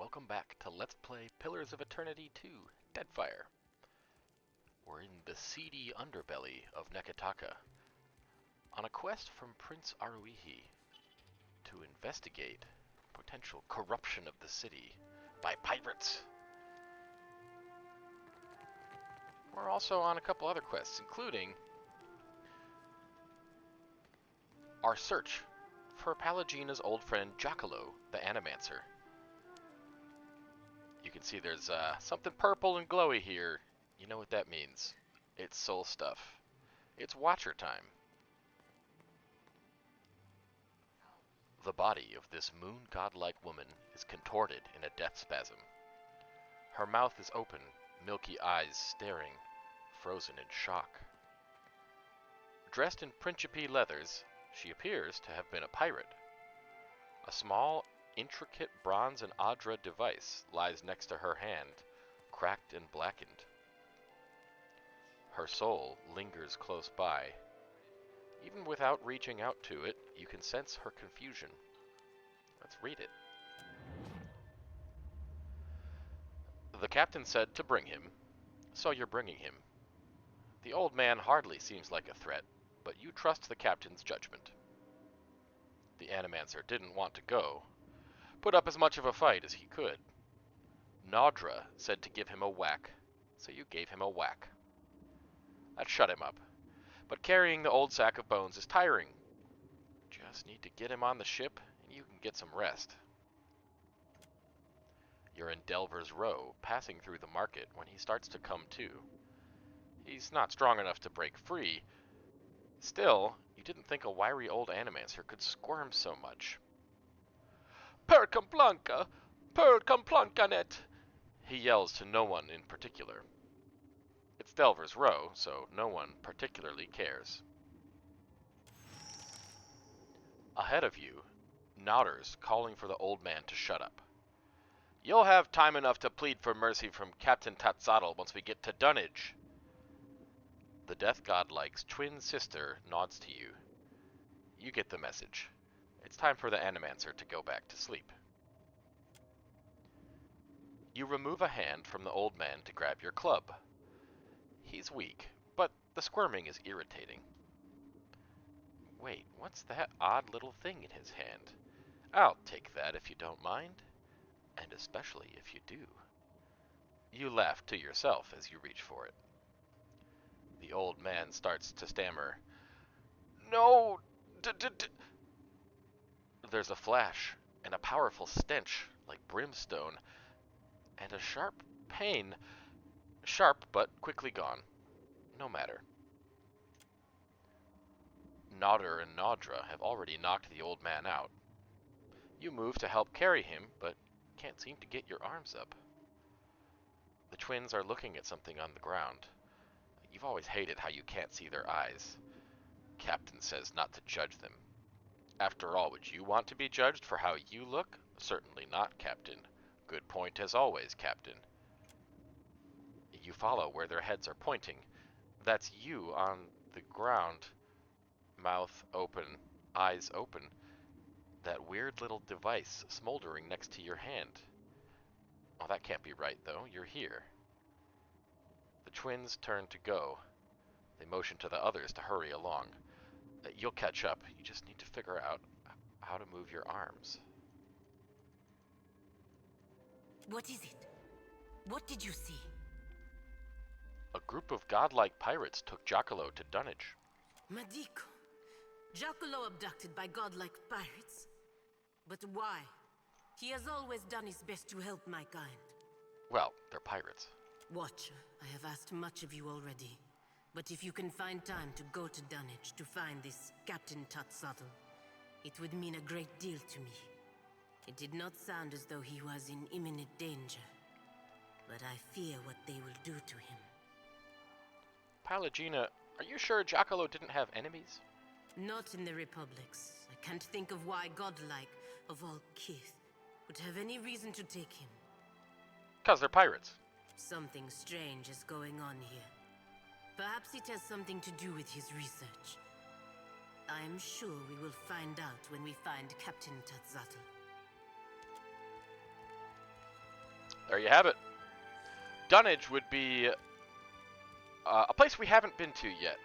welcome back to Let's Play Pillars of Eternity 2, Deadfire. We're in the seedy underbelly of Neketaka, on a quest from Prince Aruihi to investigate potential corruption of the city by pirates. We're also on a couple other quests, including our search for Pallegina's old friend Giacolo, the Animancer. You can see there's something purple and glowy here. You know what that means. It's soul stuff. It's Watcher time. The body of this moon god-like woman is contorted in a death spasm. Her mouth is open, milky eyes staring, frozen in shock. Dressed in Principe leathers, she appears to have been a pirate. A small, intricate bronze and Adra device lies next to her hand, cracked and blackened. Her soul lingers close by. Even without reaching out to it, you can sense her confusion. Let's read it. The captain said to bring him, so you're bringing him. The old man hardly seems like a threat, but you trust the captain's judgment. The Animancer didn't want to go, put up as much of a fight as he could. Nadra said to give him a whack, so you gave him a whack. That shut him up, but carrying the old sack of bones is tiring. Just need to get him on the ship, and you can get some rest. You're in Delver's Row, passing through the market when he starts to come to. He's not strong enough to break free. Still, you didn't think a wiry old Animancer could squirm so much. Per Complanca! Per Complancanet! He yells to no one in particular. It's Delver's Row, so no one particularly cares. Ahead of you, Nodder's calling for the old man to shut up. You'll have time enough to plead for mercy from Captain Tatzadl once we get to Dunnage. The Death God-like's twin sister nods to you. You get the message. It's time for the Animancer to go back to sleep. You remove a hand from the old man to grab your club. He's weak, but the squirming is irritating. Wait, what's that odd little thing in his hand? I'll take that if you don't mind, and especially if you do. You laugh to yourself as you reach for it. The old man starts to stammer. No! There's a flash, and a powerful stench, like brimstone, and a sharp pain. Sharp, but quickly gone. No matter. Nodder and Nadra have already knocked the old man out. You move to help carry him, but can't seem to get your arms up. The twins are looking at something on the ground. You've always hated how you can't see their eyes. Captain says not to judge them. After all, would you want to be judged for how you look? Certainly not, Captain. Good point as always, Captain. You follow where their heads are pointing. That's you on the ground. Mouth open, eyes open. That weird little device smoldering next to your hand. Oh, that can't be right, though. You're here. The twins turn to go. They motion to the others to hurry along. You'll catch up. You just need to figure out how to move your arms. What is it? What did you see? A group of godlike pirates took Giacolo to Dunnage. Madiko. Giacolo abducted by godlike pirates? But why? He has always done his best to help my kind. Well, they're pirates. Watcher, I have asked much of you already. But if you can find time to go to Dunnage to find this Captain Tatzadl, it would mean a great deal to me. It did not sound as though he was in imminent danger, but I fear what they will do to him. Pallegina, are you sure Giacolo didn't have enemies? Not in the Republics. I can't think of why godlike, of all kith, would have any reason to take him. 'Cause they're pirates. Something strange is going on here. Perhaps it has something to do with his research. I am sure we will find out when we find Captain Tatzadl. there you have it. Dunnage would be a place we haven't been to yet,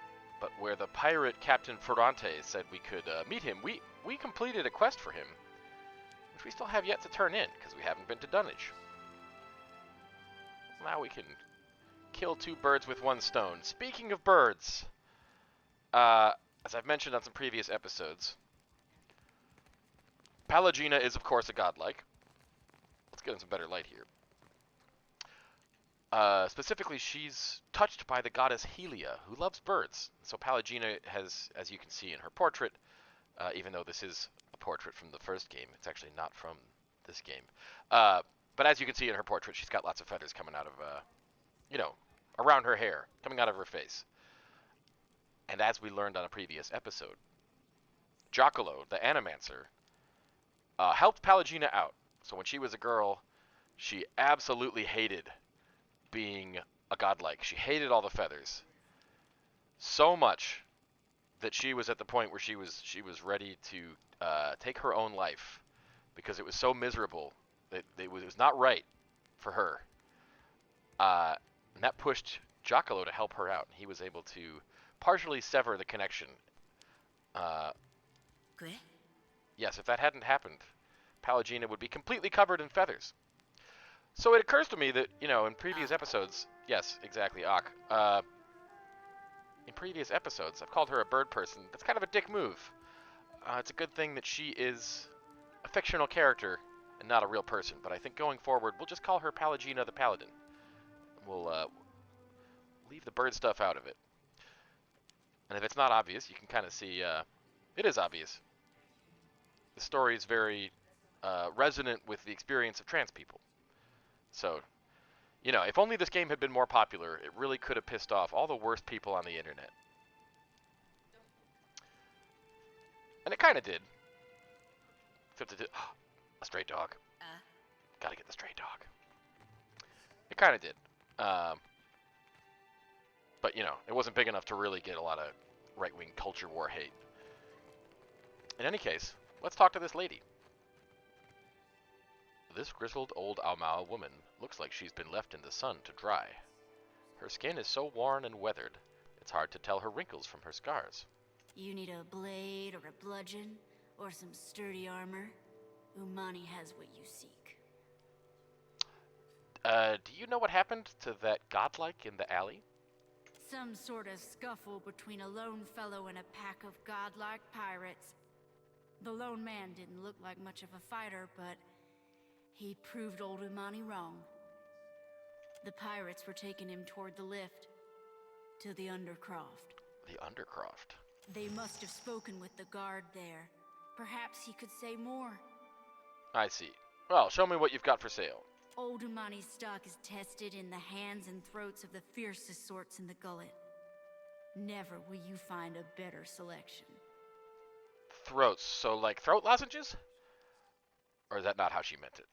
but where the pirate Captain Ferrante said we could meet him. We completed a quest for him, which we still have yet to turn in, because we haven't been to Dunnage. Now we can kill two birds with one stone. Speaking of birds, as I've mentioned on some previous episodes, Pallegina is, of course, a godlike. Let's get in some better light here. Specifically, she's touched by the goddess Helia, who loves birds. So Pallegina has, as you can see in her portrait, even though this is a portrait from the first game, it's actually not from this game. But as you can see in her portrait, she's got lots of feathers coming out of, around her hair, coming out of her face. And as we learned on a previous episode, Giacolo, the Animancer, helped Pallegina out. So when she was a girl, she absolutely hated being a godlike. She hated all the feathers so much that she was at the point where she was ready to take her own life because it was so miserable that it was not right for her. And that pushed Giacolo to help her out. He was able to partially sever the connection. Yes, if that hadn't happened, Pallegina would be completely covered in feathers. So it occurs to me that, in previous episodes... Yes, exactly, Ak. In previous episodes, I've called her a bird person. That's kind of a dick move. It's a good thing that she is a fictional character and not a real person. But I think going forward, we'll just call her Pallegina the Paladin. We'll leave the bird stuff out of it. And if it's not obvious, you can kind of see... it is obvious. The story is very resonant with the experience of trans people. So, if only this game had been more popular, it really could have pissed off all the worst people on the internet. And it kind of did. Except it did. A stray dog. Gotta get the stray dog. It kind of did. But, it wasn't big enough to really get a lot of right-wing culture war hate. In any case, let's talk to this lady. This grizzled old Aumau woman looks like she's been left in the sun to dry. Her skin is so worn and weathered, it's hard to tell her wrinkles from her scars. You need a blade or a bludgeon, or some sturdy armor. Umani has what you seek. Do you know what happened to that godlike in the alley? Some sort of scuffle between a lone fellow and a pack of godlike pirates. The lone man didn't look like much of a fighter, but he proved old Umani wrong. The pirates were taking him toward the lift, to the Undercroft. The Undercroft? They must have spoken with the guard there. Perhaps he could say more. I see. Well, show me what you've got for sale. Old Umani's stock is tested in the hands and throats of the fiercest sorts in the gullet. Never will you find a better selection. Throats, so like throat lozenges? Or is that not how she meant it?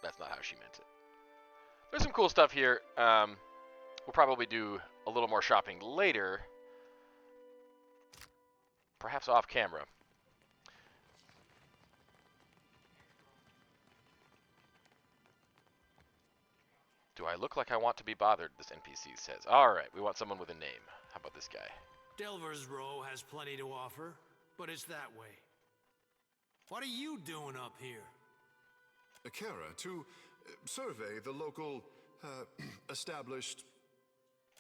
That's not how she meant it. There's some cool stuff here. We'll probably do a little more shopping later. Perhaps off camera. Do I look like I want to be bothered? This NPC says. Alright, we want someone with a name. How about this guy? Delver's Row has plenty to offer, but it's that way. What are you doing up here? Akira, to survey the local, established...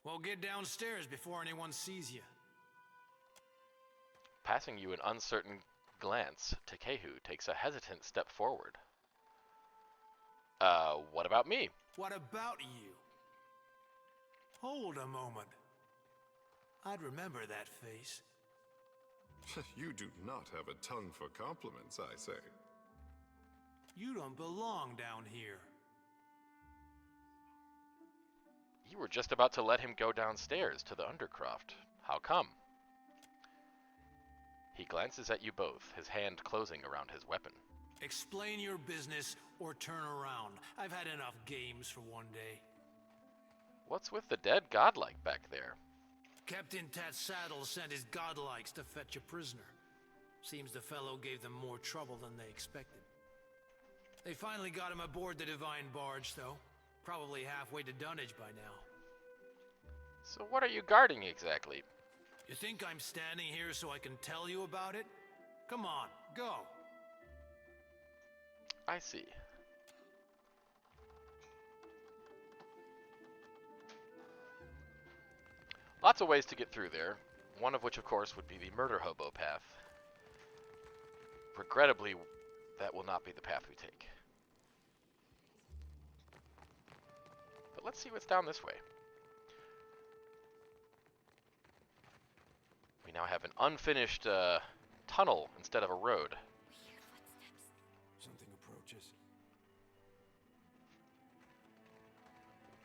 Well, get downstairs before anyone sees you. Passing you an uncertain glance, Takehu takes a hesitant step forward. What about me? What about you? Hold a moment. I'd remember that face. You do not have a tongue for compliments, I say. You don't belong down here. You were just about to let him go downstairs to the Undercroft. How come? He glances at you both, his hand closing around his weapon. Explain your business or turn around. I've had enough games for one day. What's with the dead godlike back there? Captain Tatsaddle sent his godlikes to fetch a prisoner. Seems the fellow gave them more trouble than they expected. They finally got him aboard the Divine Barge, though. Probably halfway to Dunwich by now. So what are you guarding exactly? You think I'm standing here so I can tell you about it? Come on, go. I see. Lots of ways to get through there, one of which, of course, would be the murder hobo path. Regrettably, that will not be the path we take. But let's see what's down this way. We now have an unfinished tunnel instead of a road. Weird footsteps. Something approaches.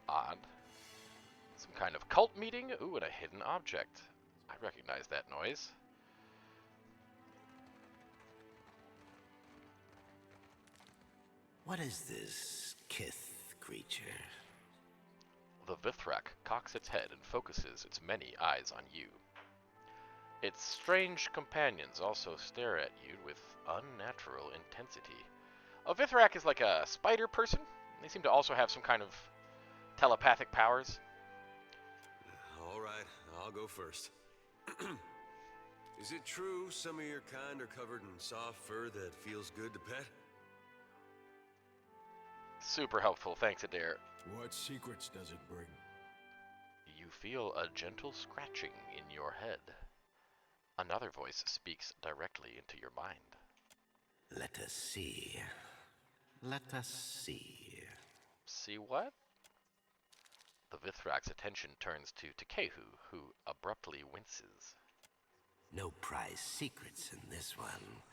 Odd. Some kind of cult meeting? Ooh, and a hidden object. I recognize that noise. What is this Kith creature? The Vithrak cocks its head and focuses its many eyes on you. Its strange companions also stare at you with unnatural intensity. A Vithrak is like a spider person. They seem to also have some kind of telepathic powers. All right, I'll go first. Is it true some of your kind are covered in soft fur that feels good to pet? Super helpful, thanks Adair. What secrets does it bring? You feel a gentle scratching in your head. Another voice speaks directly into your mind. Let us see. Let us see. See what? The Vithrak's attention turns to Takano, who abruptly winces. No prize secrets in this one.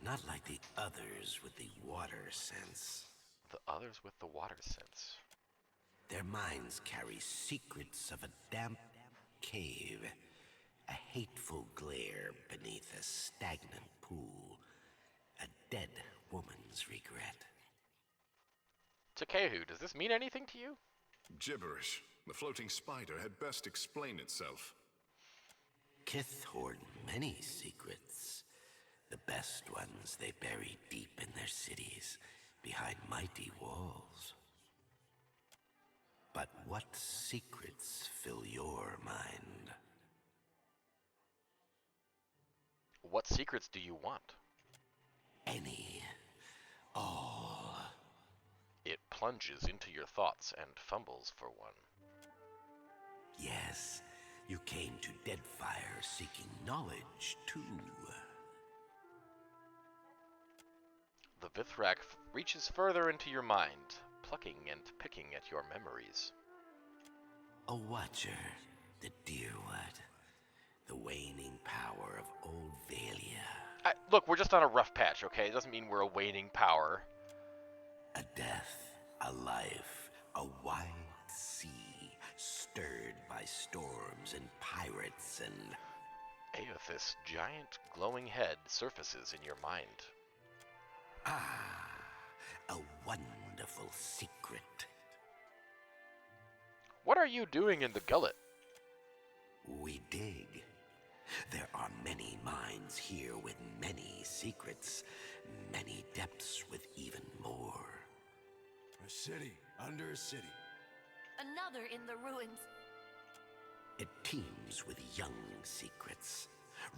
Not like the others with the water sense. The others with the water sense. Their minds carry secrets of a damp cave, a hateful glare beneath a stagnant pool, a dead woman's regret. Takano, does this mean anything to you? Gibberish. The floating spider had best explain itself. Kith hoard many secrets. The best ones they bury deep in their cities, behind mighty walls. But what secrets fill your mind? What secrets do you want? Any. All. It plunges into your thoughts and fumbles for one. Yes, you came to Deadfire seeking knowledge, too. The Vithrak reaches further into your mind, plucking and picking at your memories. A watcher, the dear what? The waning power of old Valia. Look, we're just on a rough patch, okay? It doesn't mean we're a waning power. A death, a life, a wide sea, stirred by storms and pirates and... Aethys' giant glowing head surfaces in your mind. Ah, a wonderful secret. What are you doing in the gullet? We dig. There are many minds here with many secrets, many depths with even more. A city under a city. Another in the ruins. It teems with young secrets,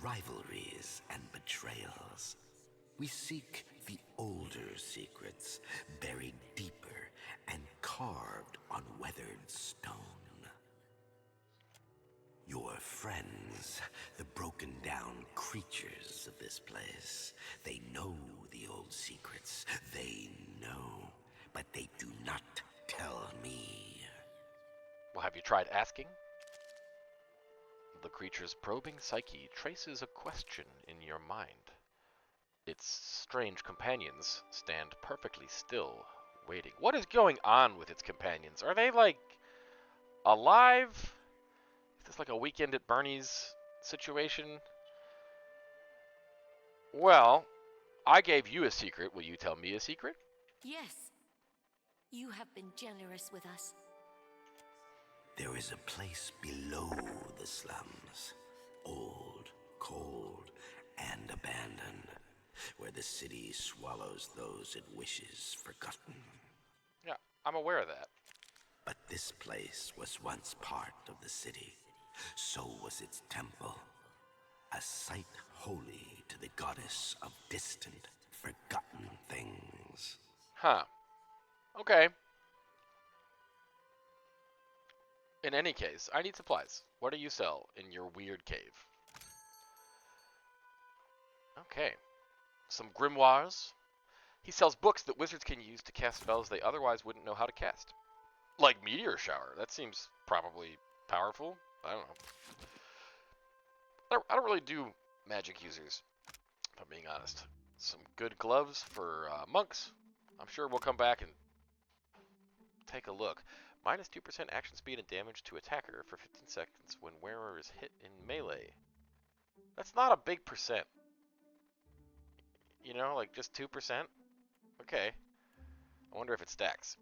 rivalries and betrayals. We seek the older secrets, buried deeper and carved on weathered stone. Your friends, the broken down creatures of this place, they know the old secrets. They know, but they do not tell me. Well, have you tried asking? The creature's probing psyche traces a question in your mind. Its strange companions stand perfectly still, waiting. What is going on with its companions? Are they, like, alive? Is this like a Weekend at Bernie's situation? Well, I gave you a secret. Will you tell me a secret? Yes. You have been generous with us. There is a place below the slums, old, cold, and abandoned. where the city swallows those it wishes forgotten. Yeah, I'm aware of that. But this place was once part of the city. So was its temple, a site holy to the goddess of distant, forgotten things. Huh. Okay. In any case, I need supplies. What do you sell in your weird cave? Okay. Some grimoires. He sells books that wizards can use to cast spells they otherwise wouldn't know how to cast. Like Meteor Shower. That seems probably powerful. I don't know. I don't really do magic users, if I'm being honest. Some good gloves for monks. I'm sure we'll come back and take a look. Minus 2% action speed and damage to attacker for 15 seconds when wearer is hit in melee. That's not a big percent. You know, like just 2%? Okay. I wonder if it stacks.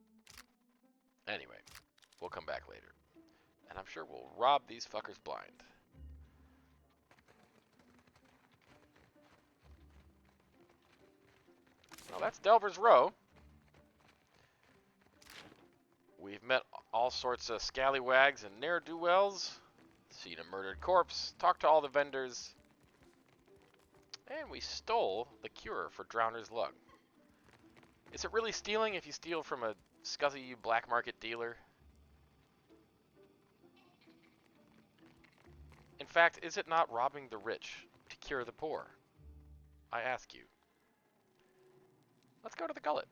Anyway, we'll come back later. And I'm sure we'll rob these fuckers blind. Well, that's Delver's Row. We've met all sorts of scallywags and ne'er-do-wells, seen a murdered corpse, talked to all the vendors, and we stole the cure for Drowner's Lung. Is it really stealing if you steal from a scuzzy black market dealer? In fact, is it not robbing the rich to cure the poor? I ask you. Let's go to the gullet.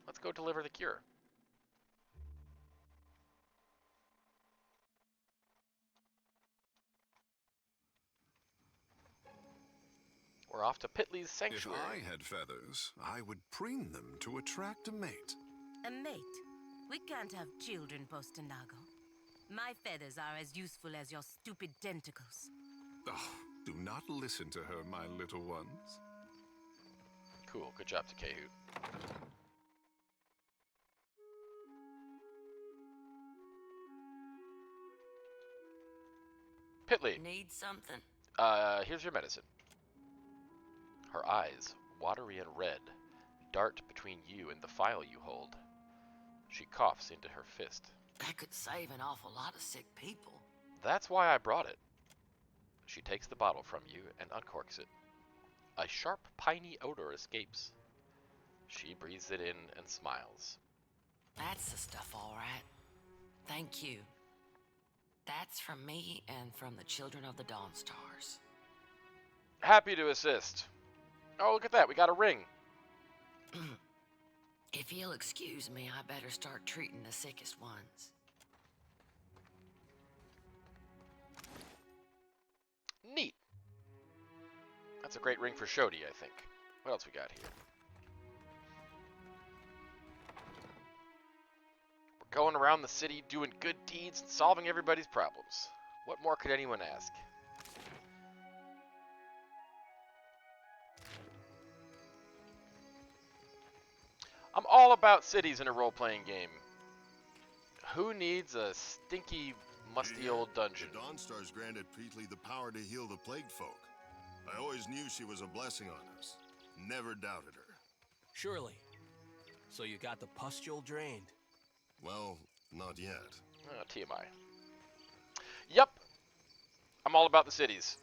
Let's go deliver the cure. We're off to Pitley's Sanctuary. If I had feathers, I would preen them to attract a mate. A mate? We can't have children, Postinago. My feathers are as useful as your stupid tentacles. Oh, do not listen to her, my little ones. Cool, good job to Kahoot. Pitley, Need something? here's your medicine. Her eyes, watery and red, dart between you and the file you hold. She coughs into her fist. That could save an awful lot of sick people. That's why I brought it. She takes the bottle from you and uncorks it. A sharp, piney odor escapes. She breathes it in and smiles. That's the stuff, all right. Thank you. That's from me and from the children of the Dawnstars. Happy to assist. Oh, look at that. We got a ring. If you'll excuse me, I better start treating the sickest ones. Neat. That's a great ring for Shodi, I think. What else we got here? We're going around the city doing good deeds and solving everybody's problems. What more could anyone ask? I'm all about cities in a role-playing game. Who needs a stinky, musty old dungeon? The Dawnstars granted Petley the power to heal the plagued folk. I always knew she was a blessing on us. Never doubted her. Surely. So you got the pustule drained? Well, not yet. TMI. Yep. I'm all about the cities.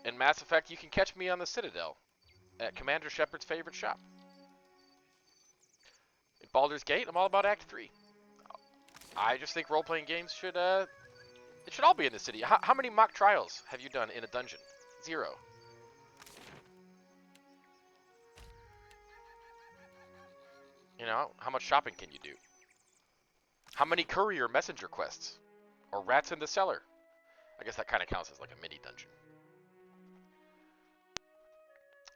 In Mass Effect, you can catch me on the Citadel at Commander Shepard's favorite shop. In Baldur's Gate, I'm all about Act 3. I just think role-playing games should, it should all be in the city. How many mock trials have you done in a dungeon? 0. You know, how much shopping can you do? How many courier messenger quests? Or rats in the cellar? I guess that kind of counts as like a mini dungeon.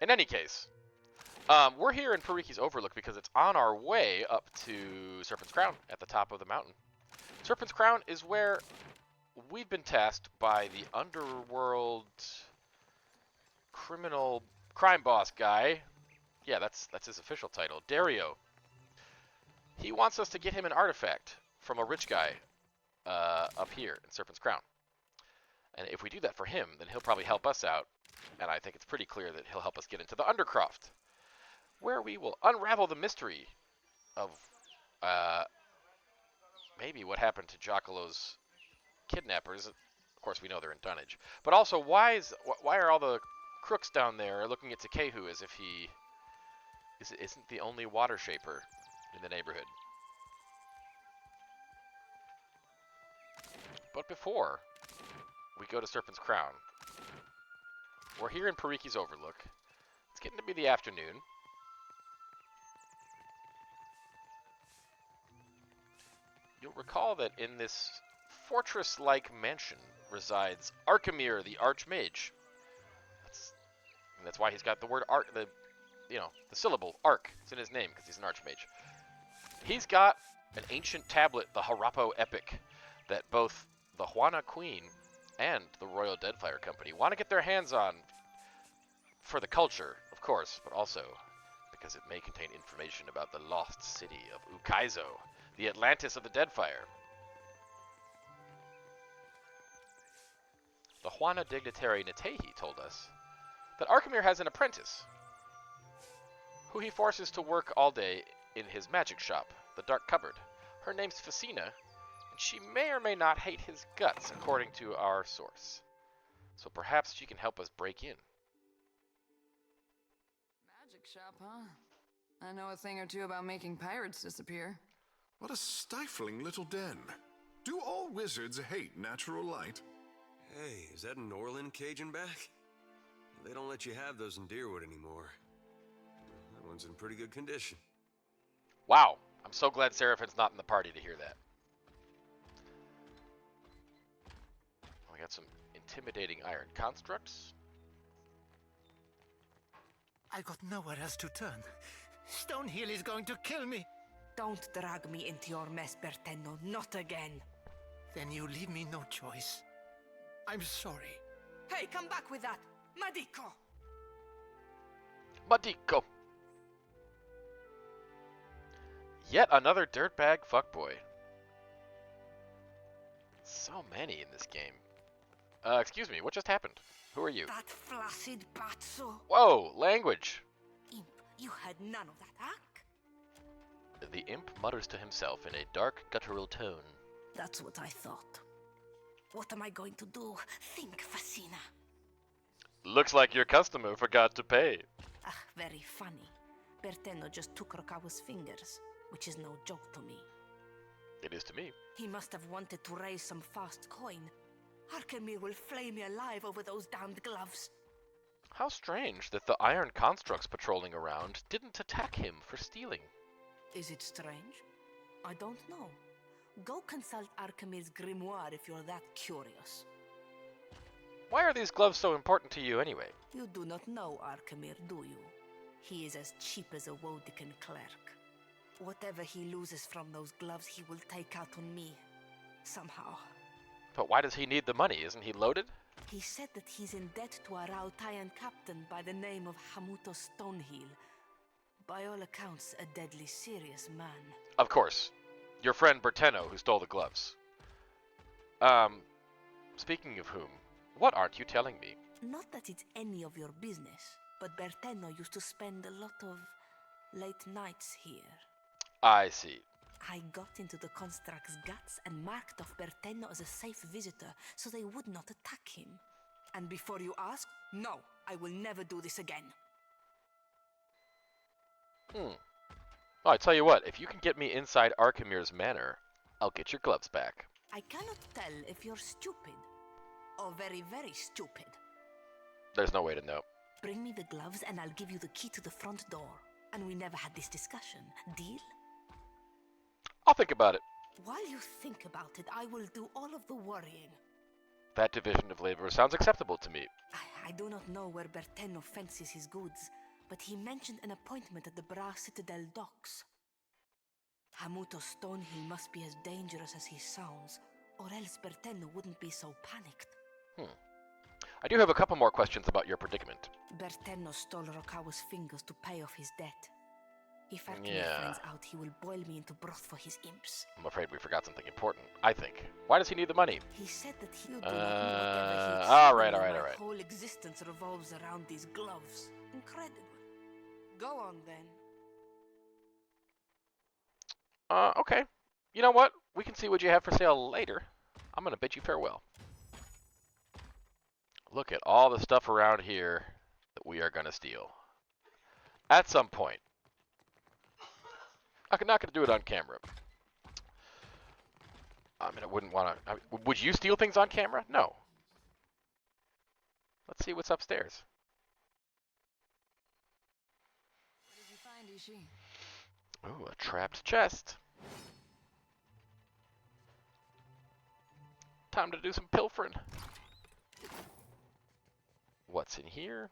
In any case, we're here in Pariki's Overlook because it's on our way up to Serpent's Crown at the top of the mountain. Serpent's Crown is where we've been tasked by the underworld criminal crime boss guy. Yeah, that's his official title, Dario. He wants us to get him an artifact from a rich guy up here in Serpent's Crown. And if we do that for him, then he'll probably help us out. And I think it's pretty clear that he'll help us get into the Undercroft, where we will unravel the mystery of maybe what happened to Giacolo's kidnappers. Of course, we know they're in dunnage. But also, why are all the crooks down there looking at Takehu as if he isn't the only water shaper in the neighborhood? But before we go to Serpent's Crown, we're here in Pariki's Overlook. It's getting to be the afternoon. You'll recall that in this fortress-like mansion resides Arkemyr, the Archmage. That's why he's got the word arc, the syllable arc. It's in his name because he's an Archmage. He's got an ancient tablet, the Harapo Epic, that both the Juana Queen and the Royal Deadfire Company want to get their hands on for the culture, of course, but also because it may contain information about the lost city of Ukaizo, the Atlantis of the Deadfire. The Juana dignitary Natehi told us that Arkemyr has an apprentice who he forces to work all day in his magic shop, the Dark Cupboard. Her name's Fassina, and she may or may not hate his guts, according to our source. So perhaps she can help us break in. Magic shop, huh? I know a thing or two about making pirates disappear. What a stifling little den. Do all wizards hate natural light? Hey, is that an Orlin Cajun back? They don't let you have those in Deerwood anymore. That one's in pretty good condition. Wow, I'm so glad Seraphin's not in the party to hear that. We got some intimidating iron constructs. I got nowhere else to turn. Stonehill is going to kill me. Don't drag me into your mess, Berteno. Not again. Then you leave me no choice. I'm sorry. Hey, come back with that. Madico! Madico! Yet another dirtbag fuckboy. So many in this game. Excuse me, what just happened? Who are you? That flaccid batso. Whoa, language! Imp, you had none of that, huh? The imp mutters to himself in a dark, guttural tone. That's what I thought. What am I going to do? Think, Fassina. Looks like your customer forgot to pay. Ah, very funny. Berteno just took Rokawa's fingers, which is no joke to me. It is to me. He must have wanted to raise some fast coin. Arkemyr will flay me alive over those damned gloves. How strange that the iron constructs patrolling around didn't attack him for stealing. Is it strange? I don't know. Go consult Arkemyr's grimoire if you're that curious. Why are these gloves so important to you anyway? You do not know Arkemyr, do you? He is as cheap as a Wodican clerk. Whatever he loses from those gloves, he will take out on me. Somehow. But why does he need the money? Isn't he loaded? He said that he's in debt to a Rautayan captain by the name of Hamuto Stonehill. By all accounts, a deadly serious man. Of course. Your friend Berteno, who stole the gloves. Speaking of whom, what aren't you telling me? Not that it's any of your business, but Berteno used to spend a lot of late nights here. I see. I got into the construct's guts and marked off Berteno as a safe visitor so they would not attack him. And before you ask, no, I will never do this again. Oh, I tell you what, if you can get me inside Arkemyr's manor, I'll get your gloves back. I cannot tell if you're stupid or very, very stupid. There's no way to know. Bring me the gloves and I'll give you the key to the front door. And we never had this discussion. Deal? I'll think about it. While you think about it, I will do all of the worrying. That division of labor sounds acceptable to me. I do not know where Berteno fences his goods, but he mentioned an appointment at the Bra Citadel docks. Hamuto Stonehill must be as dangerous as he sounds, or else Berteno wouldn't be so panicked. I do have a couple more questions about your predicament. Berteno stole Rokawa's fingers to pay off his debt. If Arkemyr Yeah. finds out, he will boil me into broth for his imps. I'm afraid we forgot something important, I think. Why does he need the money? He said that he'll do whatever he alright. My whole existence revolves around these gloves. Incredible. Go on then. Okay. You know what? We can see what you have for sale later. I'm gonna bid you farewell. Look at all the stuff around here that we are gonna steal. At some point. I'm not gonna do it on camera. I mean, I wouldn't want to. Would you steal things on camera? No. Let's see what's upstairs. What did you find, Ishi? Ooh, a trapped chest. Time to do some pilfering. What's in here?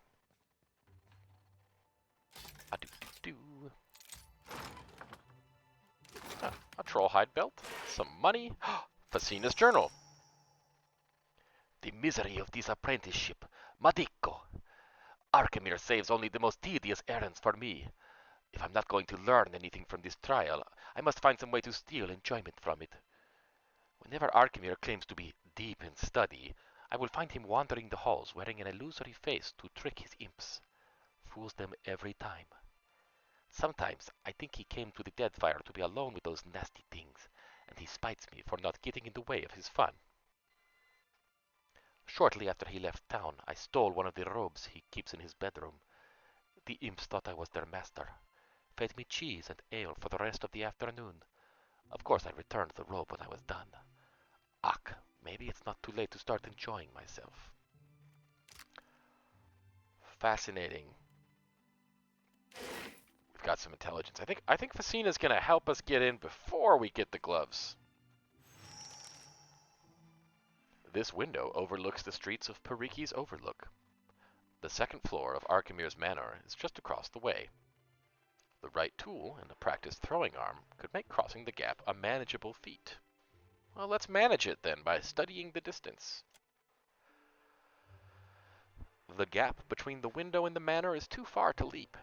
A troll hide belt, some money, Fassina's journal. The misery of this apprenticeship, Madicco. Arkemyr saves only the most tedious errands for me. If I'm not going to learn anything from this trial, I must find some way to steal enjoyment from it. Whenever Arkemyr claims to be deep in study, I will find him wandering the halls wearing an illusory face to trick his imps. Fools them every time. Sometimes I think he came to the Deadfire to be alone with those nasty things, and he spites me for not getting in the way of his fun. Shortly after he left town, I stole one of the robes he keeps in his bedroom. The imps thought I was their master, fed me cheese and ale for the rest of the afternoon. Of course I returned the robe when I was done. Ach, maybe it's not too late to start enjoying myself. Fascinating. We've got some intelligence. I think Fassina's gonna help us get in before we get the gloves. This window overlooks the streets of Pariki's Overlook. The second floor of Arkemyr's manor is just across the way. The right tool and a practiced throwing arm could make crossing the gap a manageable feat. Well, let's manage it then by studying the distance. The gap between the window and the manor is too far to leap.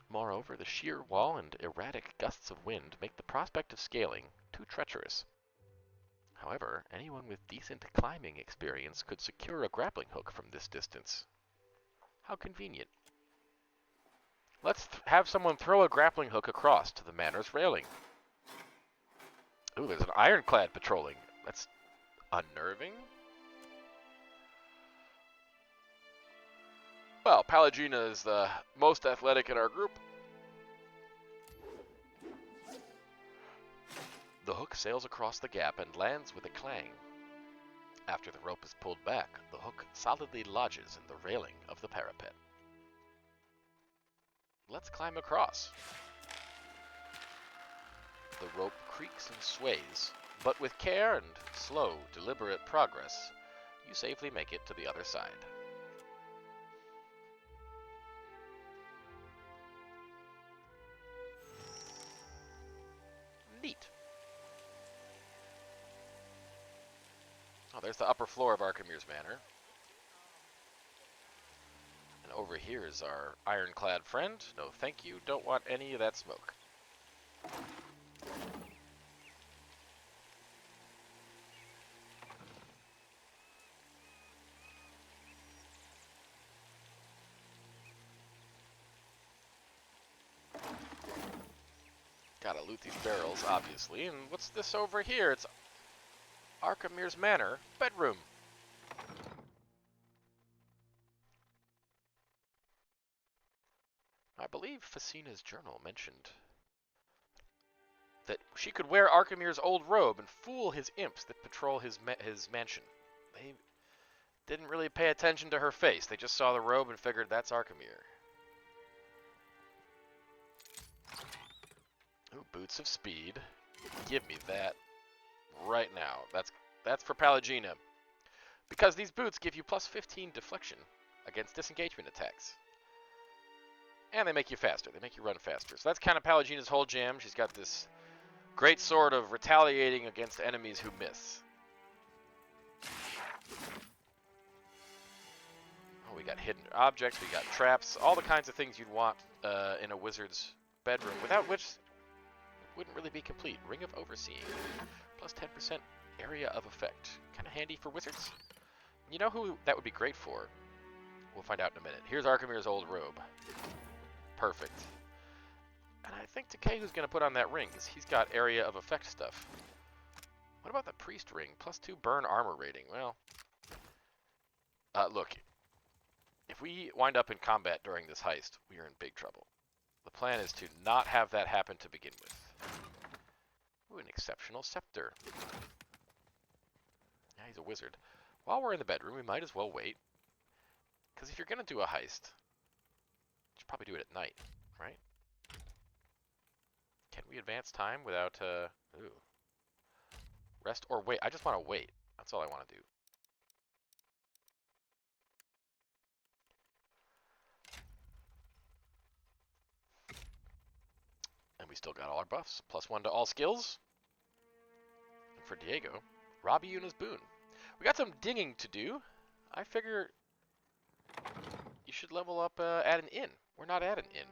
Moreover, the sheer wall and erratic gusts of wind make the prospect of scaling too treacherous. However, anyone with decent climbing experience could secure a grappling hook from this distance. How convenient. Let's have someone throw a grappling hook across to the manor's railing. Ooh, there's an ironclad patrolling. That's unnerving. Well, Pallegina is the most athletic in our group. The hook sails across the gap and lands with a clang. After the rope is pulled back, the hook solidly lodges in the railing of the parapet. Let's climb across. The rope creaks and sways, but with care and slow, deliberate progress, you safely make it to the other side. Neat. Oh, there's the upper floor of Arkemyr's manor. And over here is our ironclad friend. No thank you, don't want any of that smoke. Gotta loot these barrels, obviously. And what's this over here? It's Arkemyr's manor bedroom. I believe Fassina's journal mentioned that she could wear Arkemyr's old robe and fool his imps that patrol his mansion. They didn't really pay attention to her face. They just saw the robe and figured that's Arkemyr. Ooh, boots of speed. Give me that right now. That's for Pallegina. Because these boots give you plus 15 deflection against disengagement attacks. And they make you faster. They make you run faster. So that's kind of Pallegina's whole jam. She's got this great sword of retaliating against enemies who miss. Oh, we got hidden objects. We got traps. All the kinds of things you'd want in a wizard's bedroom, without which it wouldn't really be complete. Ring of Overseeing. Plus 10% area of effect. Kind of handy for wizards. You know who that would be great for? We'll find out in a minute. Here's Arkemyr's old robe. Perfect. And I think Takeu's going to put on that ring, because he's got area of effect stuff. What about the priest ring? Plus 2 burn armor rating. Well, look. If we wind up in combat during this heist, we are in big trouble. The plan is to not have that happen to begin with. Ooh, an exceptional scepter. Yeah, he's a wizard. While we're in the bedroom, we might as well wait. Because if you're going to do a heist, you should probably do it at night, right? Can we advance time without, ooh. Rest or wait? I just want to wait. That's all I want to do. And we still got all our buffs. Plus 1 to all skills. And for Diego, Robbie Yuna's boon. We got some dinging to do. I figure you should level up at an inn. We're not at an inn.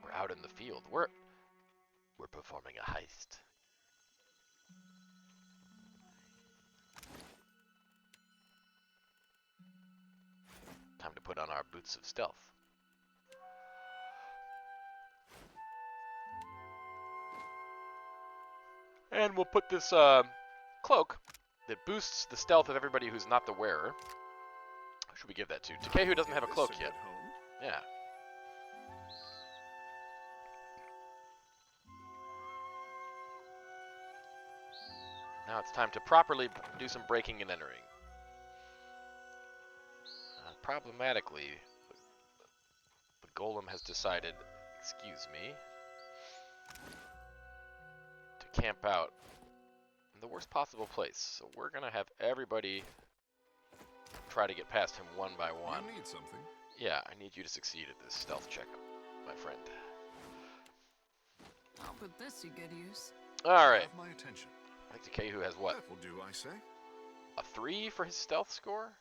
We're out in the field. We're performing a heist. Time to put on our boots of stealth. And we'll put this cloak that boosts the stealth of everybody who's not the wearer. Who should we give that to? Takeu doesn't have a cloak yet. Yeah. Now it's time to properly do some breaking and entering. Problematically, the golem has decided, excuse me, to camp out in the worst possible place. So we're gonna have everybody try to get past him one by one. You need something? Yeah, I need you to succeed at this stealth check, my friend. I'll put this to good use. All right. Have my attention. I think Takeu has what? That will do, I say. A 3 for his stealth score?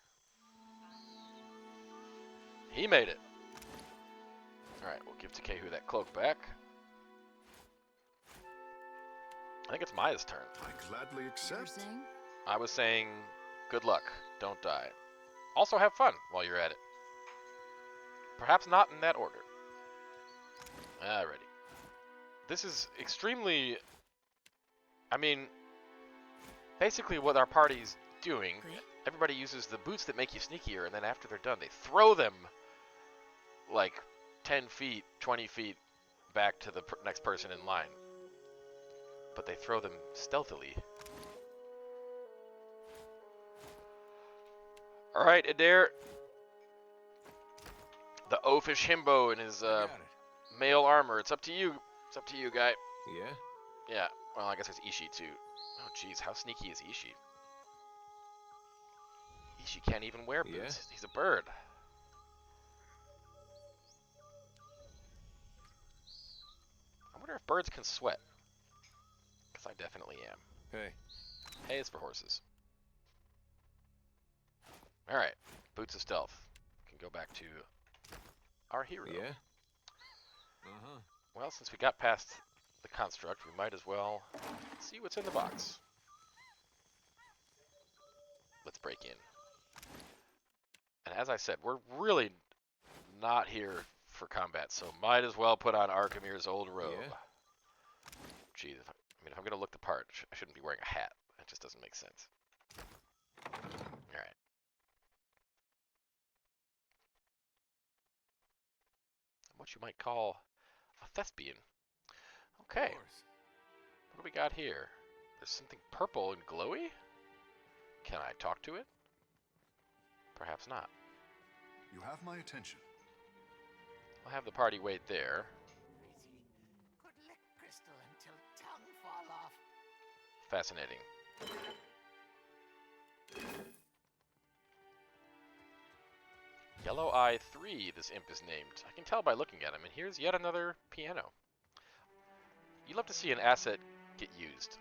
He made it. Alright, we'll give Takeu that cloak back. I think it's Maya's turn. I gladly accept. I was saying, good luck. Don't die. Also have fun while you're at it. Perhaps not in that order. Alrighty. This is extremely... I mean, basically what our party's doing, everybody uses the boots that make you sneakier, and then after they're done, they throw them like 10 feet, 20 feet back to the next person in line. But they throw them stealthily. Alright, Adair. The oafish himbo in his male armor. It's up to you. It's up to you, guy. Yeah? Yeah. Well, I guess there's Ishi, too. Oh, jeez. How sneaky is Ishi? Ishi can't even wear boots. Yeah? He's a bird. I wonder if birds can sweat. Because I definitely am. Hey. Hey is for horses. Alright. Boots of stealth. We can go back to our hero. Yeah? Uh-huh. Well, since we got past the construct, we might as well see what's in the box. Let's break in. And as I said, we're really not here for combat, so might as well put on Arkemyr's old robe. Yeah? Geez, if I'm going to look the part, I shouldn't be wearing a hat. That just doesn't make sense. Alright. What you might call a thespian. Okay. What do we got here? There's something purple and glowy? Can I talk to it? Perhaps not. You have my attention. I'll have the party wait there. Could lick crystal until tongue fall off. Fascinating. Yellow Eye 3, this imp is named. I can tell by looking at him, and here's yet another piano. You love to see an asset get used.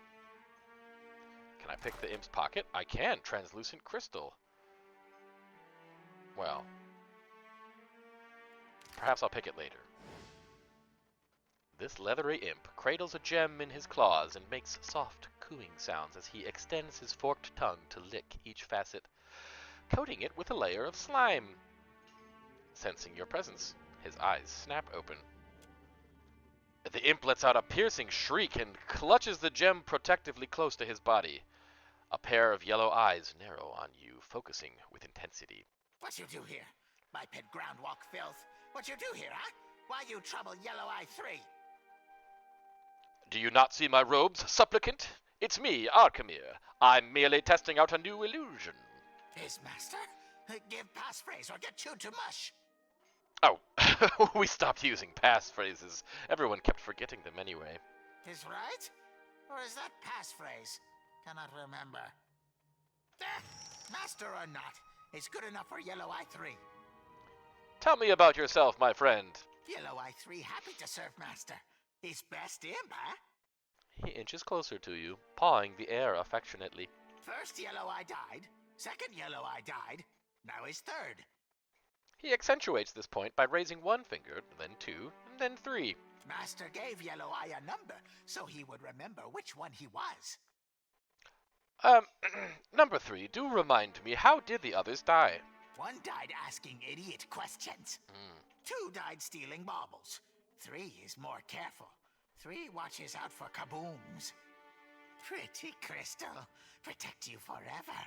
Can I pick the imp's pocket? I can. Translucent crystal. Well, perhaps I'll pick it later. This leathery imp cradles a gem in his claws and makes soft cooing sounds as he extends his forked tongue to lick each facet, coating it with a layer of slime. Sensing your presence, his eyes snap open. The imp lets out a piercing shriek and clutches the gem protectively close to his body. A pair of yellow eyes narrow on you, focusing with intensity. What you do here? Biped groundwalk filth. What you do here, huh? Why you trouble Yellow Eye 3? Do you not see my robes, supplicant? It's me, Arkemyr. I'm merely testing out a new illusion. His master? Give passphrase or get chewed to mush. Oh, we stopped using passphrases. Everyone kept forgetting them anyway. Is right? Or is that passphrase? Cannot remember. Master or not, it's good enough for Yellow Eye 3. Tell me about yourself, my friend. Yellow Eye 3 happy to serve Master. His best imp, huh? He inches closer to you, pawing the air affectionately. First Yellow Eye died, second Yellow Eye died, now his third. He accentuates this point by raising one finger, then two, and then three. Master gave Yellow Eye a number, so he would remember which one he was. Number 3, do remind me, how did the others die? One died asking idiot questions. 2 died stealing baubles. 3 is more careful. 3 watches out for kabooms. Pretty crystal. Protect you forever.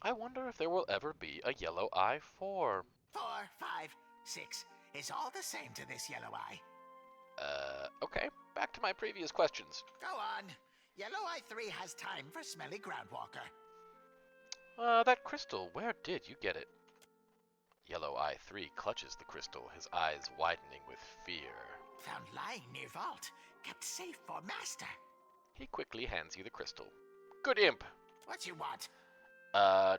I wonder if there will ever be a Yellow Eye 4. 4, 5, 6 is all the same to this Yellow Eye. Okay. Back to my previous questions. Go on. Yellow Eye 3 has time for smelly groundwalker. That crystal, where did you get it? Yellow Eye 3 clutches the crystal, his eyes widening with fear. Found lying near vault, kept safe for Master. He quickly hands you the crystal. Good imp. What you want?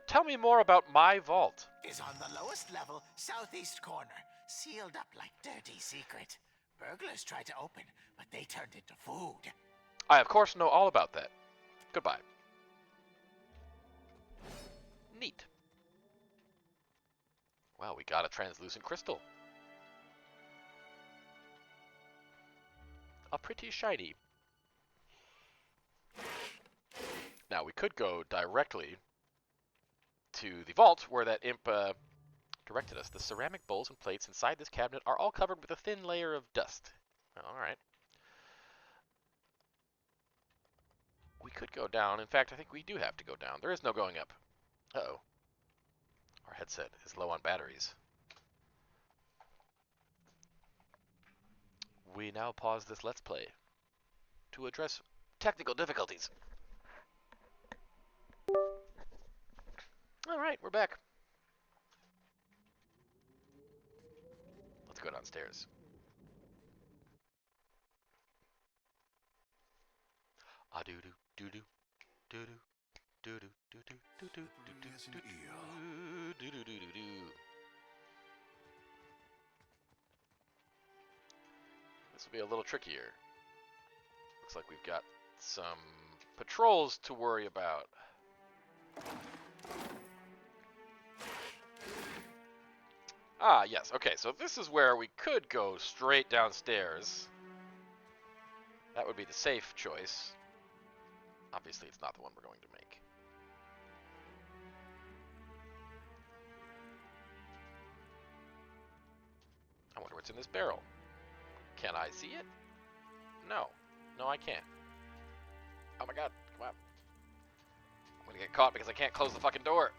Tell me more about my vault. Is on the lowest level, southeast corner, sealed up like dirty secret. Burglars tried to open, but they turned into food. I, of course, know all about that. Goodbye. Neat. Wow, we got a translucent crystal. A pretty shiny. Now, we could go directly to the vault where that imp directed us. The ceramic bowls and plates inside this cabinet are all covered with a thin layer of dust. Alright. We could go down. In fact, I think we do have to go down. There is no going up. Uh-oh. Our headset is low on batteries. We now pause this Let's Play to address technical difficulties. Alright, we're back. Let's go downstairs. Ah-doo-doo, doo-doo, doo-doo, doo-doo, doo-doo, doo-doo, doo-doo, doo-doo, doo-doo. This will be a little trickier. Looks like we've got some patrols to worry about. Ah, yes. Okay, so this is where we could go straight downstairs. That would be the safe choice. Obviously, it's not the one we're going to make. I wonder what's in this barrel. Can I see it? No. No, I can't. Oh my god, come on. I'm gonna get caught because I can't close the fucking door.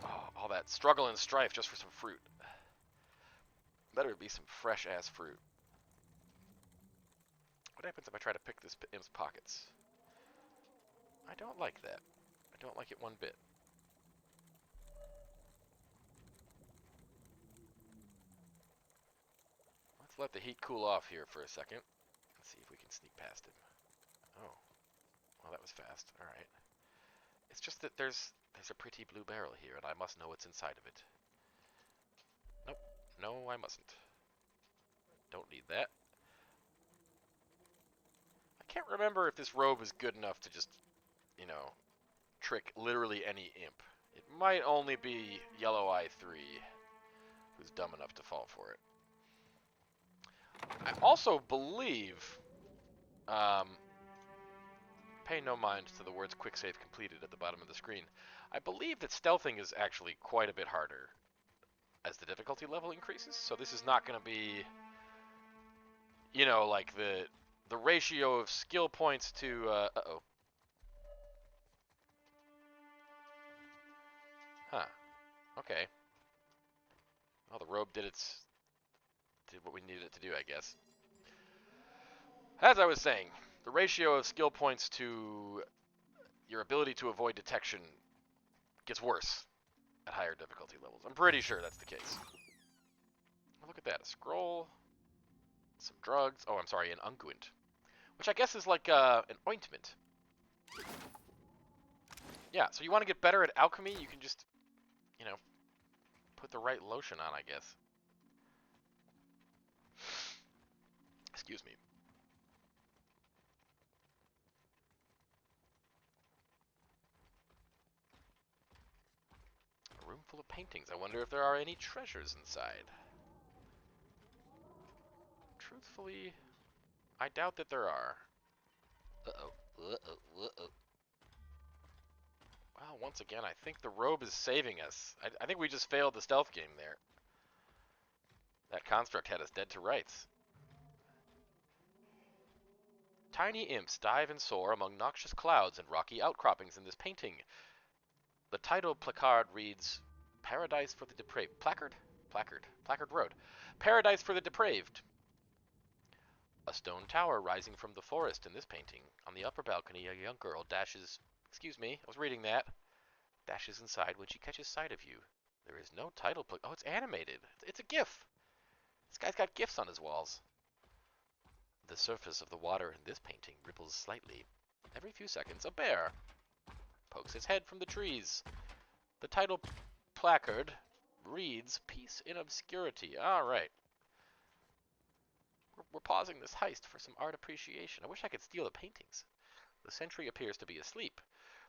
Oh, all that struggle and strife just for some fruit. Better be some fresh-ass fruit. What happens if I try to pick this imp's pockets? I don't like that. I don't like it one bit. Let's let the heat cool off here for a second. Let's see if we can sneak past him. Oh. Well, that was fast. Alright. It's just that there's a pretty blue barrel here, and I must know what's inside of it. Nope. No, I mustn't. Don't need that. I can't remember if this robe is good enough to just, you know, trick literally any imp. It might only be Yellow Eye 3 who's dumb enough to fall for it. I also believe, pay no mind to the words quick save completed at the bottom of the screen. I believe that stealthing is actually quite a bit harder as the difficulty level increases, so this is not going to be, you know, like the ratio of skill points to, uh-oh. Huh. Okay. Well, the robe did what we needed it to do, I guess. As I was saying, the ratio of skill points to your ability to avoid detection gets worse at higher difficulty levels. I'm pretty sure that's the case. Look at that, a scroll, some drugs. Oh, I'm sorry, an unguent, which I guess is like an ointment. Yeah, so you want to get better at alchemy, you can just, you know, put the right lotion on, I guess. Excuse me. A room full of paintings. I wonder if there are any treasures inside. Truthfully, I doubt that there are. Uh-oh. Uh-oh. Uh-oh. Well, once again, I think the robe is saving us. I think we just failed the stealth game there. That construct had us dead to rights. Tiny imps dive and soar among noxious clouds and rocky outcroppings in this painting. The title placard reads, Paradise for the Depraved. Placard? Placard. Placard Road. Paradise for the Depraved. A stone tower rising from the forest in this painting. On the upper balcony, a young girl dashes... Excuse me, I was reading that. Dashes inside when she catches sight of you. There is no title... Oh, it's animated. It's a GIF. This guy's got GIFs on his walls. The surface of the water in this painting ripples slightly. Every few seconds, a bear pokes its head from the trees. The title placard reads, Peace in Obscurity. All right. We're pausing this heist for some art appreciation. I wish I could steal the paintings. The sentry appears to be asleep.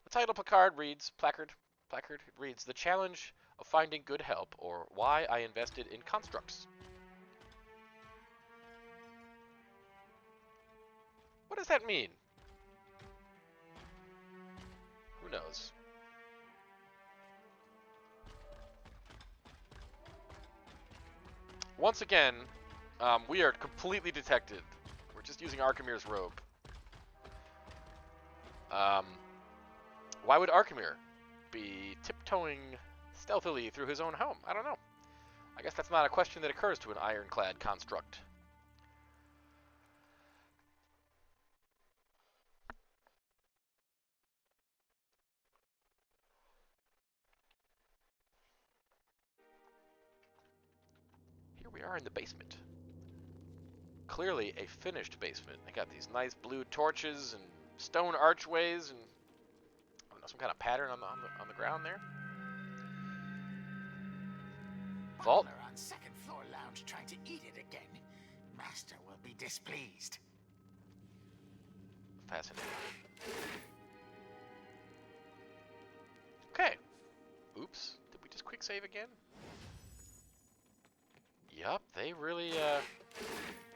The title placard reads, placard reads, The Challenge of Finding Good Help, or Why I Invested in Constructs. What does that mean? Who knows? Once again, we are completely detected. We're just using Arkemyr's robe. Why would Arkemyr be tiptoeing stealthily through his own home? I don't know. I guess that's not a question that occurs to an ironclad construct. Here we are in the basement. Clearly a finished basement. They got these nice blue torches and stone archways and I don't know, some kind of pattern on the ground there. Vault. Butler on second floor lounge trying to eat it again. Master will be displeased. Fascinating. Okay. Oops. Did we just quick save again? Yup, they really,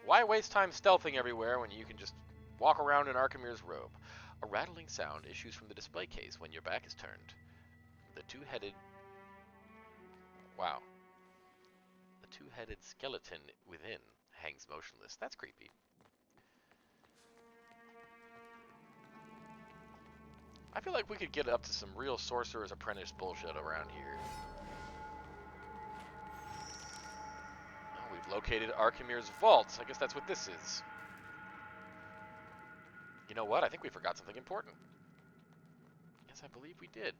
Why waste time stealthing everywhere when you can just walk around in Arkemyr's robe? A rattling sound issues from the display case when your back is turned. The two-headed... Wow. The two-headed skeleton within hangs motionless. That's creepy. I feel like we could get up to some real Sorcerer's Apprentice bullshit around here. We've located Arkemyr's vault. I guess that's what this is. You know what? I think we forgot something important. Yes, I believe we did.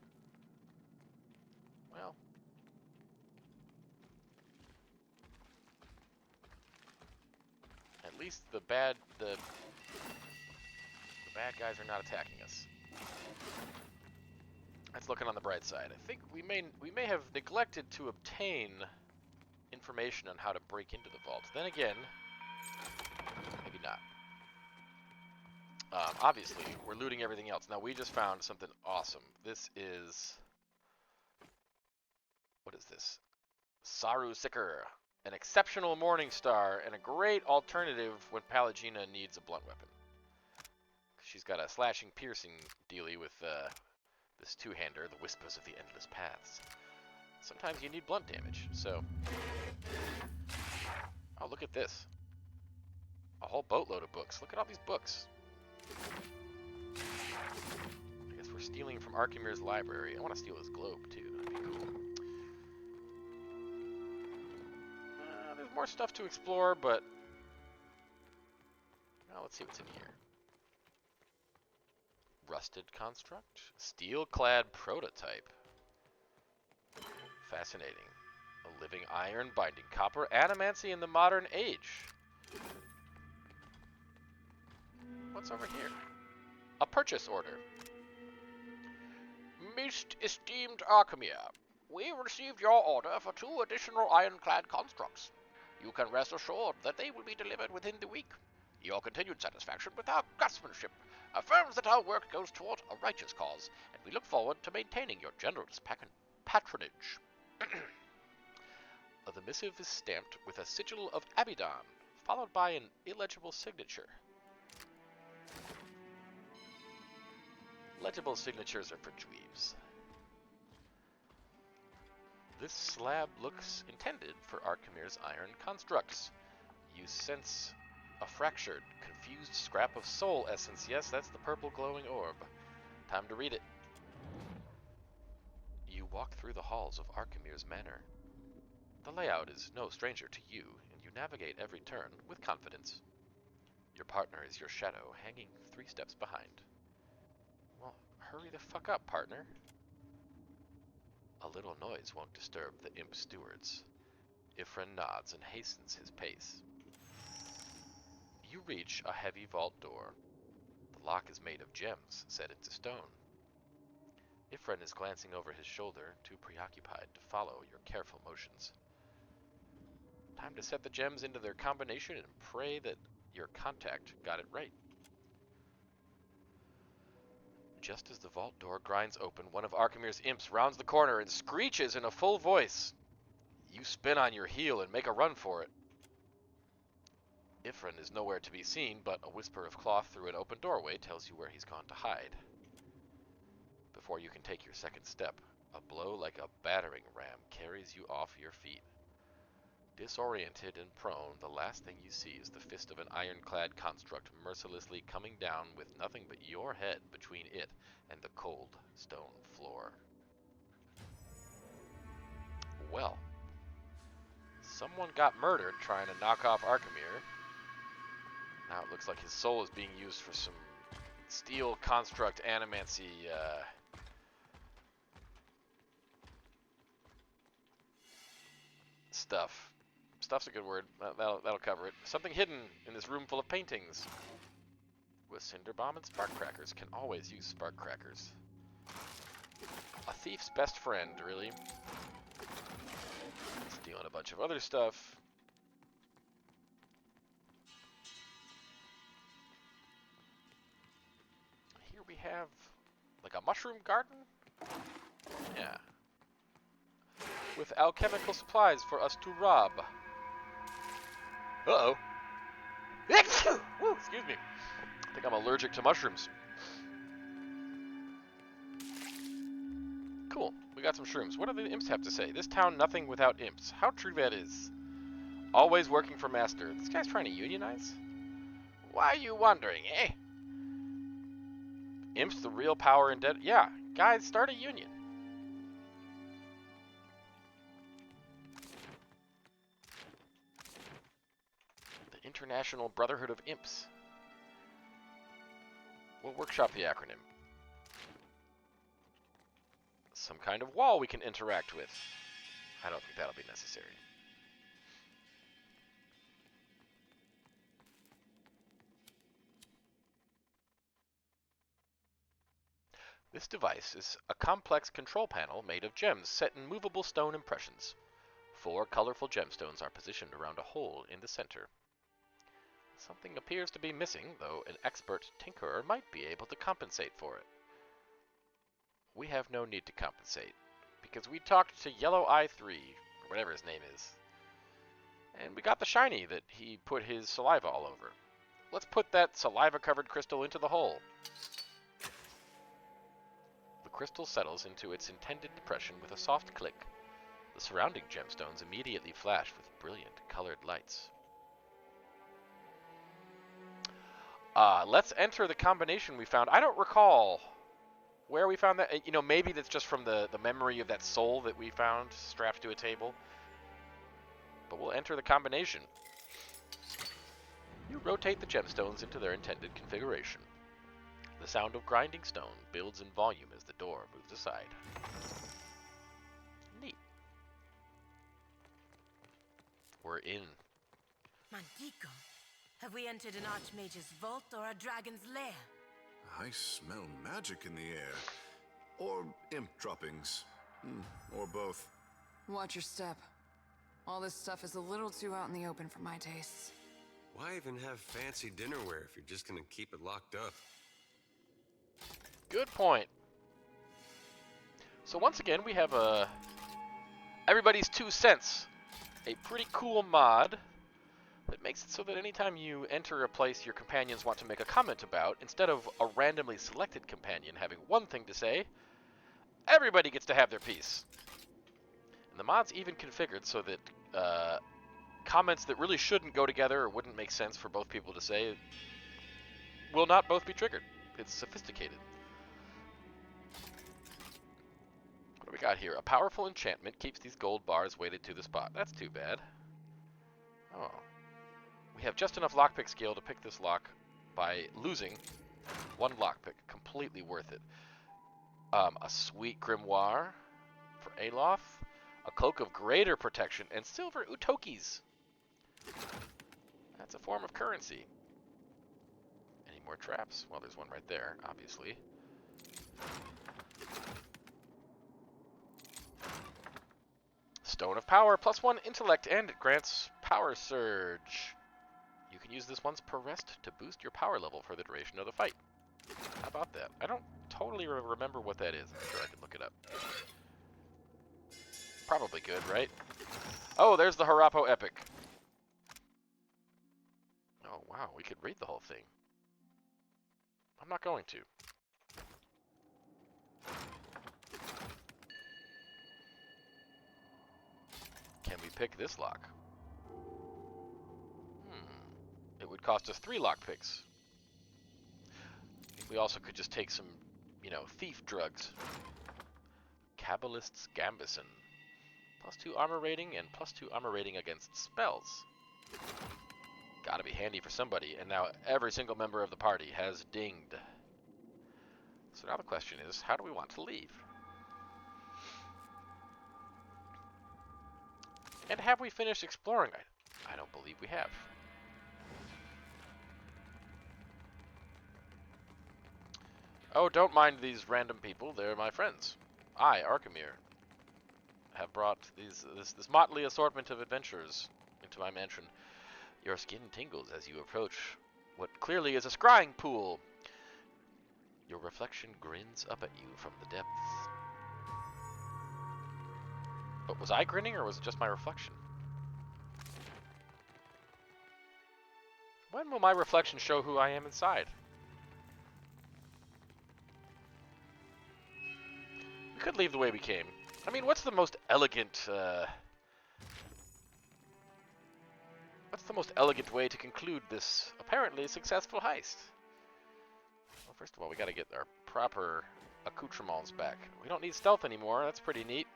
Well. At least the bad guys are not attacking us. That's looking on the bright side. I think we may have neglected to obtain information on how to break into the vault. Then again, maybe not. Obviously, we're looting everything else. Now, we just found something awesome. This is... What is this? Saru Sikr. an exceptional morning star, and a great alternative when Pallegina needs a blunt weapon. She's got a slashing, piercing dealie with this two-hander, the Whispers of the Endless Paths. Sometimes you need blunt damage, so... Oh, look at this. A whole boatload of books. Look at all these books. I guess we're stealing from Arkemyr's library. I want to steal his globe, too. That'd be cool. There's more stuff to explore, but... Well, let's see what's in here. Rusted construct? Steel-clad prototype. Fascinating. A living iron binding copper adamancy in the modern age. What's over here? A purchase order. Most esteemed Arkemyr, we received your order for 2 additional ironclad constructs. You can rest assured that they will be delivered within the week. Your continued satisfaction with our craftsmanship affirms that our work goes toward a righteous cause, and we look forward to maintaining your generous patronage. The missive is stamped with a sigil of Abidan, followed by an illegible signature. Legible signatures are for dweebs. This slab looks intended for Arkemyr's iron constructs. You sense a fractured, confused scrap of soul essence. Yes, that's the purple glowing orb. Time to read it. You walk through the halls of Arkemyr's manor. The layout is no stranger to you, and you navigate every turn with confidence. Your partner is your shadow, hanging 3 steps behind. Well, hurry the fuck up, partner. A little noise won't disturb the imp stewards. Ifrin nods and hastens his pace. You reach a heavy vault door. The lock is made of gems set into stone. Ifrin is glancing over his shoulder, too preoccupied to follow your careful motions. Time to set the gems into their combination and pray that your contact got it right. Just as the vault door grinds open, one of Arkemyr's imps rounds the corner and screeches in a full voice. You spin on your heel and make a run for it. Ifrin is nowhere to be seen, but a whisper of cloth through an open doorway tells you where he's gone to hide. Before you can take your second step, a blow like a battering ram carries you off your feet. Disoriented and prone, the last thing you see is the fist of an ironclad construct mercilessly coming down with nothing but your head between it and the cold stone floor. Well, someone got murdered trying to knock off Arkemyr. Now it looks like his soul is being used for some steel construct animancy stuff. Stuff's a good word. That'll cover it. Something hidden in this room full of paintings. With cinder bomb and spark crackers. Can always use spark crackers. A thief's best friend, really. Stealing a bunch of other stuff. Here we have like a mushroom garden? Yeah. With alchemical supplies for us to rob. Uh-oh. Woo, excuse me. I think I'm allergic to mushrooms. Cool. We got some shrooms. What do the imps have to say? This town nothing without imps. How true that is. Always working for master. This guy's trying to unionize? Why are you wondering, eh? Imps the real power in Dead... Yeah, guys, start a union. International Brotherhood of Imps. We'll workshop the acronym. Some kind of wall we can interact with. I don't think that'll be necessary. This device is a complex control panel made of gems set in movable stone impressions. 4 colorful gemstones are positioned around a hole in the center. Something appears to be missing, though an expert tinkerer might be able to compensate for it. We have no need to compensate, because we talked to Yellow Eye 3, or whatever his name is. And we got the shiny that he put his saliva all over. Let's put that saliva-covered crystal into the hole. The crystal settles into its intended depression with a soft click. The surrounding gemstones immediately flash with brilliant colored lights. Let's enter the combination we found. I don't recall where we found that. You know, maybe that's just from the memory of that soul that we found strapped to a table. But we'll enter the combination. You rotate the gemstones into their intended configuration. The sound of grinding stone builds in volume as the door moves aside. Neat. We're in. Mantico, have we entered an archmage's vault or a dragon's lair? I smell magic in the air. Or imp droppings. Or both. Watch your step. All this stuff is a little too out in the open for my tastes. Why even have fancy dinnerware if you're just gonna keep it locked up? Good point. So once again, we have everybody's 2 cents. A pretty cool mod that makes it so that anytime you enter a place your companions want to make a comment about, instead of a randomly selected companion having one thing to say, everybody gets to have their piece. And the mod's even configured so that comments that really shouldn't go together or wouldn't make sense for both people to say will not both be triggered. It's sophisticated. What do we got here? A powerful enchantment keeps these gold bars weighted to the spot. That's too bad. Oh. We have just enough lockpick skill to pick this lock by losing 1 lockpick. Completely worth it. A sweet grimoire for Aloth. A cloak of greater protection and silver utokis. That's a form of currency. Any more traps? Well, there's one right there, obviously. Stone of Power, +1 intellect, and it grants Power Surge. You can use this once per rest to boost your power level for the duration of the fight. How about that? I don't totally remember what that is. I'm sure I can look it up. Probably good, right? Oh, there's the Harapo Epic. Oh, wow, we could read the whole thing. I'm not going to. Can we pick this lock? It would cost us 3 lockpicks. We also could just take some, you know, thief drugs. Kabbalist's Gambison. +2 armor rating and +2 armor rating against spells. Gotta be handy for somebody, and now every single member of the party has dinged. So now the question is, how do we want to leave? And have we finished exploring? I don't believe we have. Oh, don't mind these random people. They're my friends. I, Arkemyr, have brought this motley assortment of adventurers into my mansion. Your skin tingles as you approach what clearly is a scrying pool. Your reflection grins up at you from the depths. But was I grinning, or was it just my reflection? When will my reflection show who I am inside? We could leave the way we came. I mean, what's the most elegant way to conclude this apparently successful heist? Well, first of all, we gotta get our proper accoutrements back. We don't need stealth anymore. That's pretty neat.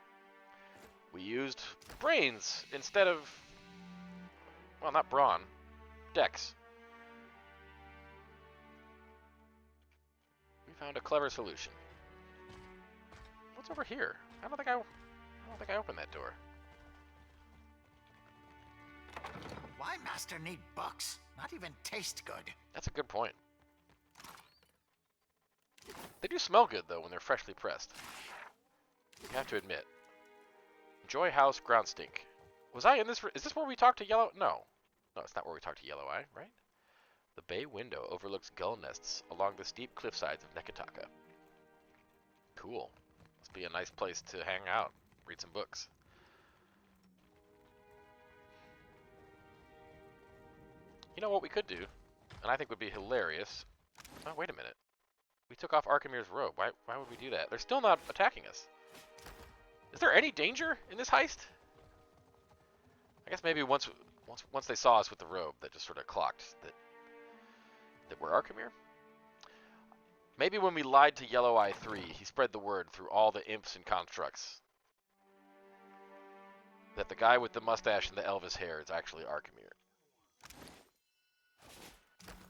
We used brains instead of, well, not brawn, dex. We found a clever solution. What's over here? I don't think I opened that door. Why Master need books? Not even taste good. That's a good point. They do smell good though when they're freshly pressed. You have to admit. Joy House Ground Stink. Was I in this? Is this where we talked to Yellow? No. No, it's not where we talked to Yellow Eye, right? The bay window overlooks gull nests along the steep cliffsides of Nekataka. Cool. Must be a nice place to hang out, read some books. You know what we could do, and I think would be hilarious. Oh, wait a minute. We took off Arkemyr's robe. Why would we do that? They're still not attacking us. Is there any danger in this heist? I guess maybe once they saw us with the robe, that just sort of clocked that we're Arkemyr. Maybe when we lied to Yellow Eye 3, he spread the word through all the imps and constructs that the guy with the mustache and the Elvis hair is actually Arkemyr.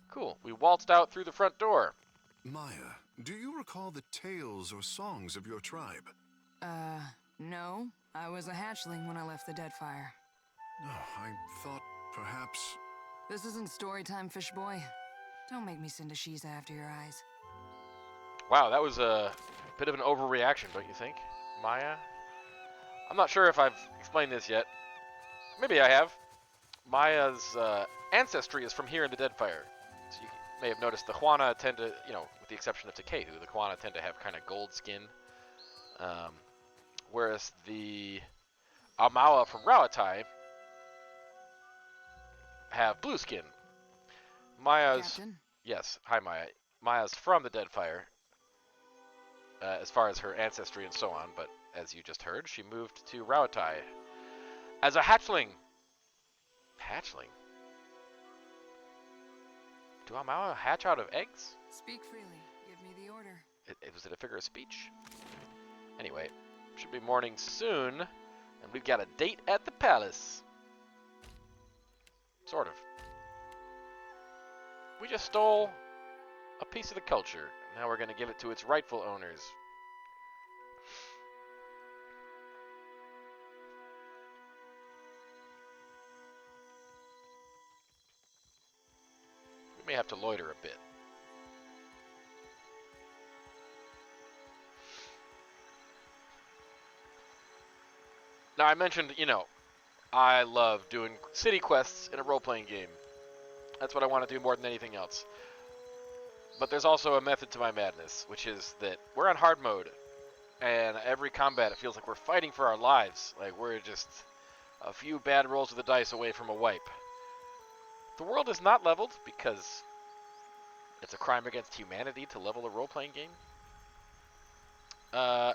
Cool. We waltzed out through the front door. Maya, do you recall the tales or songs of your tribe? No. I was a hatchling when I left the Deadfire. Oh, I thought perhaps... This isn't story time, fish boy. Don't make me send a Shiza after your eyes. Wow, that was a bit of an overreaction, don't you think, Maya? I'm not sure if I've explained this yet. Maybe I have. Maya's ancestry is from here in the Deadfire. So you may have noticed the Juana tend to, with the exception of Takano, the Juana tend to have kind of gold skin. Whereas the Amawa from Rauatai have blue skin. Maya's... Captain? Yes, hi Maya. Maya's from the Deadfire, as far as her ancestry and so on, but as you just heard, she moved to Rauatai as a hatchling. Hatchling? Do Amawa hatch out of eggs? Speak freely. Give me the order. Was it a figure of speech? Anyway, should be morning soon, and we've got a date at the palace. Sort of. We just stole a piece of the culture. Now we're going to give it to its rightful owners. We may have to loiter a bit. Now I mentioned, I love doing city quests in a role-playing game. That's what I want to do more than anything else. But there's also a method to my madness, which is that we're on hard mode, and every combat it feels like we're fighting for our lives. Like we're just a few bad rolls of the dice away from a wipe. The world is not leveled because it's a crime against humanity to level a role-playing game.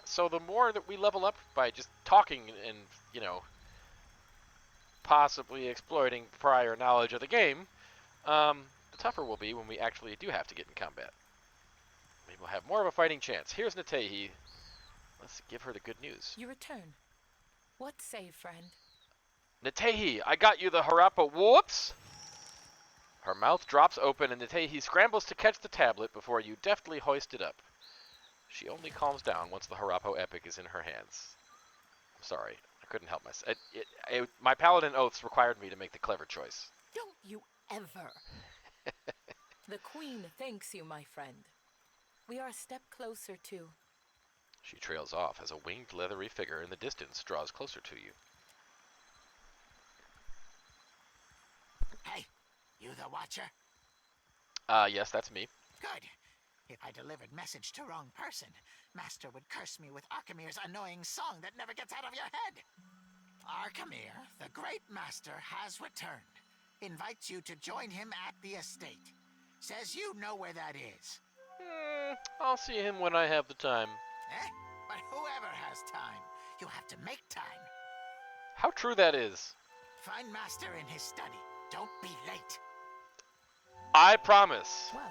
So the more that we level up by just talking and, possibly exploiting prior knowledge of the game, the tougher we'll be when we actually do have to get in combat. Maybe we'll have more of a fighting chance. Here's Natehi. Let's give her the good news. You return. What say, friend? Natehi, I got you the Harapo. Whoops! Her mouth drops open and Natehi scrambles to catch the tablet before you deftly hoist it up. She only calms down once the Harapo Epic is in her hands. I'm sorry, I couldn't help myself. My paladin oaths required me to make the clever choice. Don't you ever. The Queen thanks you, my friend. We are a step closer to... She trails off as a winged leathery figure in the distance draws closer to you. Hey, you the Watcher? Yes, that's me. Good. If I delivered message to wrong person, Master would curse me with Arkemyr's annoying song that never gets out of your head. Arkemyr, the great master, has returned. Invites you to join him at the estate. Says you know where that is. I'll see him when I have the time. But whoever has time, you have to make time. How true that is. Find Master in his study. Don't be late. I promise. Well,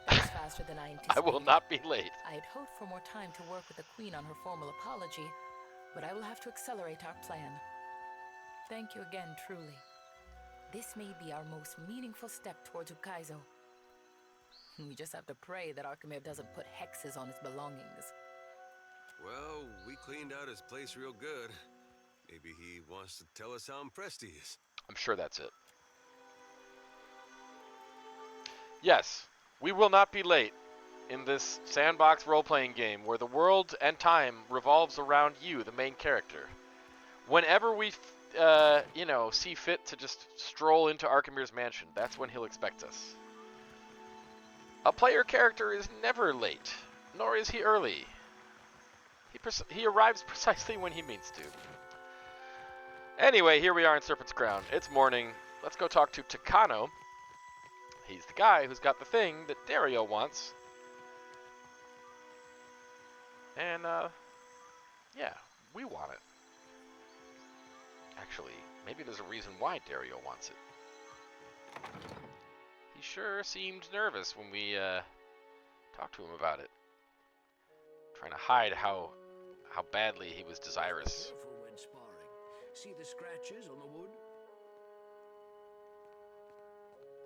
that's faster than I anticipated. I will not be late. I had hoped for more time to work with the Queen on her formal apology, but I will have to accelerate our plan. Thank you again, truly. This may be our most meaningful step towards Ukaizo. We just have to pray that Arkemyr doesn't put hexes on his belongings. Well, we cleaned out his place real good. Maybe he wants to tell us how impressed he is. I'm sure that's it. Yes, we will not be late in this sandbox role-playing game where the world and time revolves around you, the main character. Whenever we, see fit to just stroll into Arkemyr's mansion, that's when he'll expect us. A player character is never late, nor is he early. He arrives precisely when he means to. Anyway, here we are in Serpent's Crown. It's morning. Let's go talk to Takano. He's the guy who's got the thing that Dario wants. And, yeah, we want it. Actually, maybe there's a reason why Dario wants it. He sure seemed nervous when we, talked to him about it. Trying to hide how badly he was desirous. Careful when sparring. See the scratches on the wood?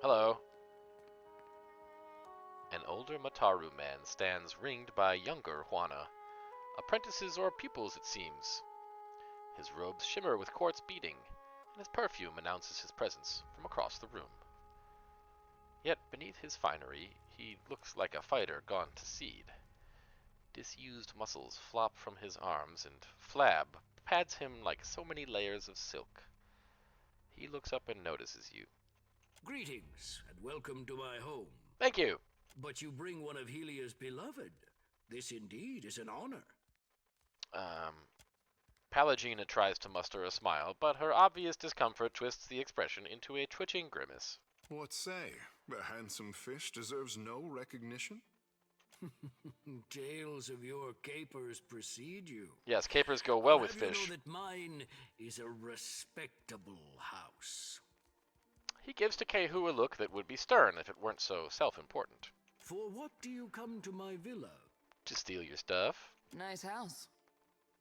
Hello. An older Mataru man stands ringed by younger Juana. Apprentices or pupils, it seems. His robes shimmer with quartz beading, and his perfume announces his presence from across the room. Yet beneath his finery, he looks like a fighter gone to seed. Disused muscles flop from his arms, and flab pads him like so many layers of silk. He looks up and notices you. Greetings, and welcome to my home. Thank you. But you bring one of Helia's beloved. This indeed is an honor. Palagina tries to muster a smile, but her obvious discomfort twists the expression into a twitching grimace. What say? A handsome fish deserves no recognition? Tales of your capers precede you. Yes, capers go well with You fish. know that mine is a respectable house. He gives to Kehu a look that would be stern if it weren't so self-important. For what do you come to my villa? To steal your stuff? Nice house.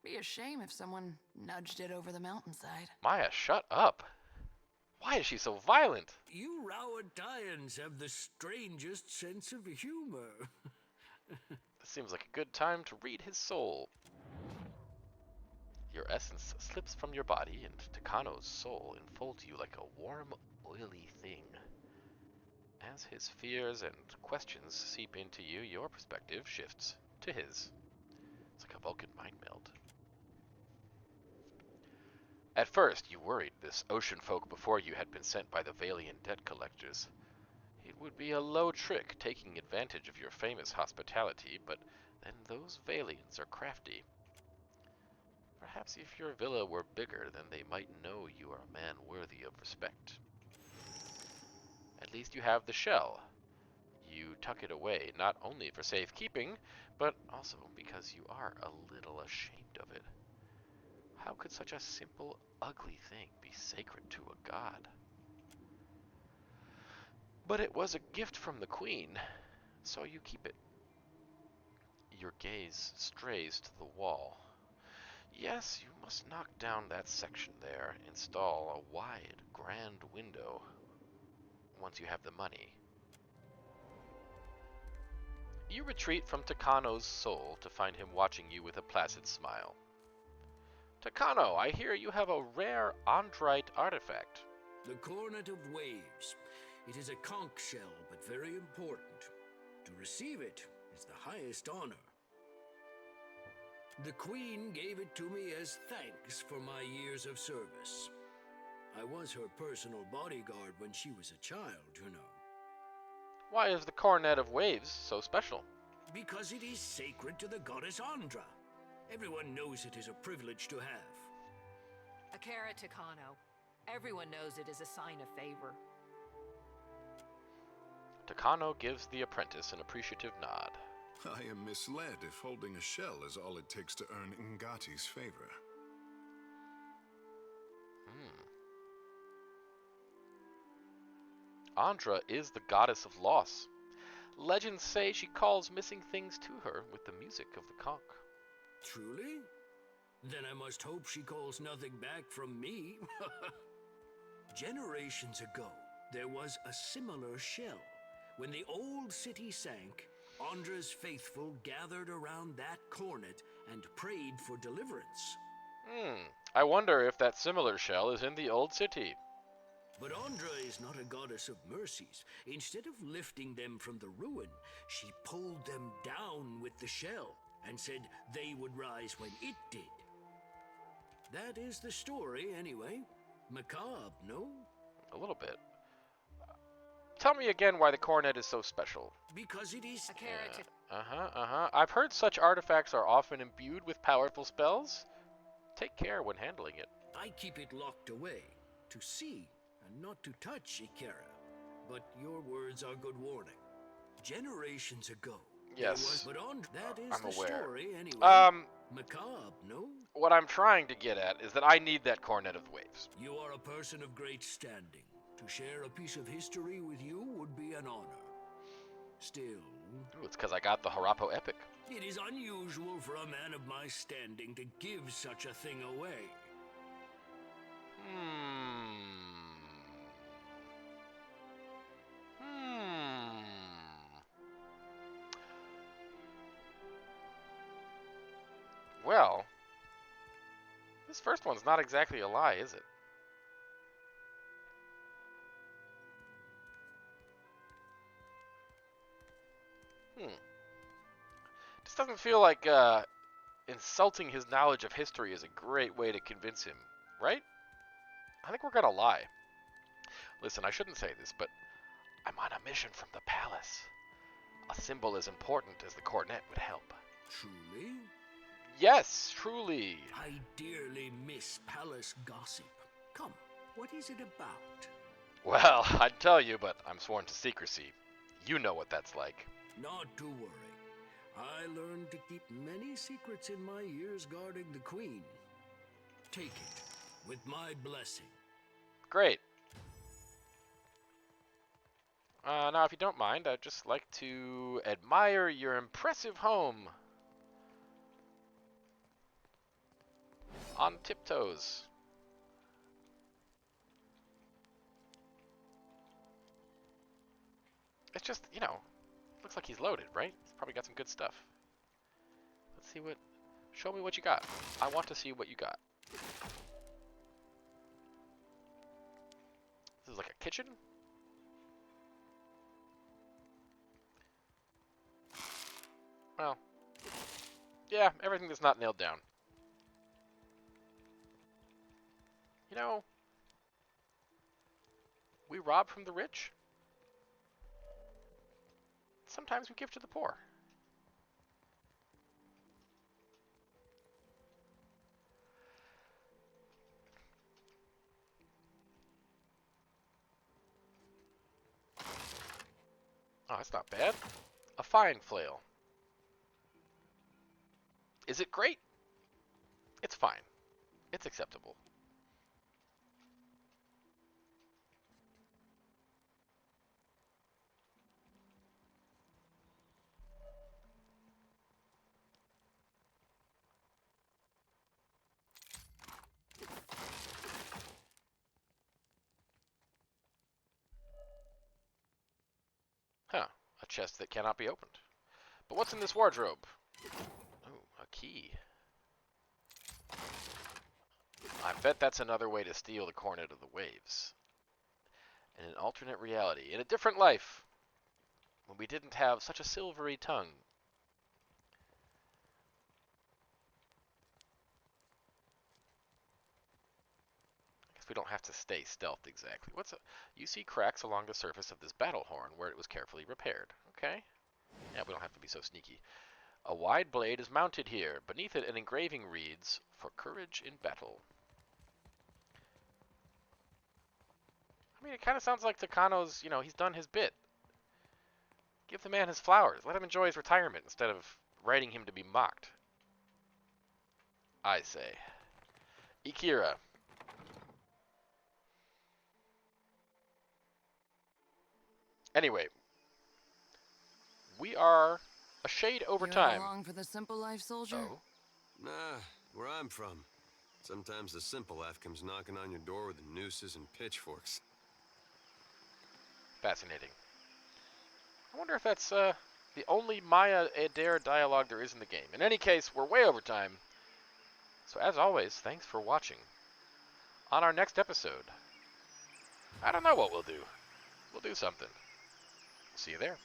Be a shame if someone nudged it over the mountainside. Maya, shut up. Why is she so violent? You Rawatayans have the strangest sense of humor. This seems like a good time to read his soul. Your essence slips from your body, and Takano's soul enfolds you like a warm, oily thing. As his fears and questions seep into you, your perspective shifts to his. It's like a Vulcan mind meld. At first, you worried this ocean folk before you had been sent by the Valian debt collectors. It would be a low trick taking advantage of your famous hospitality, but then those Valians are crafty. Perhaps if your villa were bigger, then they might know you are a man worthy of respect. At least you have the shell. You tuck it away, not only for safekeeping, but also because you are a little ashamed of it. How could such a simple, ugly thing be sacred to a god? But it was a gift from the queen, so you keep it. Your gaze strays to the wall. Yes, you must knock down that section there, install a wide, grand window, once you have the money. You retreat from Takano's soul to find him watching you with a placid smile. Takano, I hear you have a rare Andrite artifact. The Coronet of Waves. It is a conch shell, but very important. To receive it is the highest honor. The Queen gave it to me as thanks for my years of service. I was her personal bodyguard when she was a child, you know. Why is the Coronet of Waves so special? Because it is sacred to the goddess Andra. Everyone knows it is a privilege to have. Akira Takano. Everyone knows it is a sign of favor. Takano gives the apprentice an appreciative nod. I am misled if holding a shell is all it takes to earn Ngati's favor. Andra is the goddess of loss. Legends say she calls missing things to her with the music of the conch. Truly? Then I must hope she calls nothing back from me. Generations ago, there was a similar shell. When the old city sank, Andra's faithful gathered around that cornet and prayed for deliverance. I wonder if that similar shell is in the old city. But Andra is not a goddess of mercies. Instead of lifting them from the ruin, she pulled them down with the shell and said they would rise when it did. That is the story, anyway. Macabre, no? A little bit. Tell me again why the coronet is so special. Because it is... I've heard such artifacts are often imbued with powerful spells. Take care when handling it. I keep it locked away, to see and not to touch, Ikera. but your words are good warning. Generations ago. Yes, But that is I'm the aware. story anyway. Macabre, no? What I'm trying to get at is that I need that Cornet of the Waves. You are a person of great standing. To share a piece of history with you would be an honor. Still... Ooh, it's because I got the Harapo Epic. It is unusual for a man of my standing to give such a thing away. Well, this first one's not exactly a lie, is it? This doesn't feel like insulting his knowledge of history is a great way to convince him, right? I think we're gonna lie. Listen, I shouldn't say this, but I'm on a mission from the palace. A symbol as important as the cornet would help. Truly? Yes, truly. I dearly miss palace gossip. Come, what is it about? Well, I'd tell you, but I'm sworn to secrecy. You know what that's like. Not to worry. I learned to keep many secrets in my years guarding the Queen. Take it, with my blessing. Great. Now, if you don't mind, I'd just like to admire your impressive home. On tiptoes. It's just, you know, looks like he's loaded, right? He's probably got some good stuff. Let's see what... Show me what you got. I want to see what you got. This is like a kitchen? Well, yeah, everything that's not nailed down. You know, we rob from the rich. Sometimes we give to the poor. Oh, that's not bad. A fine flail. Is it great? It's fine. It's acceptable. Huh. A chest that cannot be opened. But what's in this wardrobe? Oh, a key. I bet that's another way to steal the Cornet of the Waves. In an alternate reality, in a different life, when we didn't have such a silvery tongue. I guess we don't have to stay stealthed exactly. You see cracks along the surface of this battle horn where it was carefully repaired. Okay. Yeah, we don't have to be so sneaky. A wide blade is mounted here. Beneath it, an engraving reads, "For courage in battle." I mean, it kind of sounds like Takano's, you know, he's done his bit. Give the man his flowers. Let him enjoy his retirement instead of writing him to be mocked. I say. Ikira. Anyway. We are a shade over time. Along for the simple life, soldier? Oh. Nah, where I'm from. Sometimes the simple life comes knocking on your door with nooses and pitchforks. Fascinating. I wonder if that's the only Maya Adair dialogue there is in the game. In any case, we're way over time. So as always, thanks for watching. On our next episode, I don't know what we'll do. We'll do something. See you there.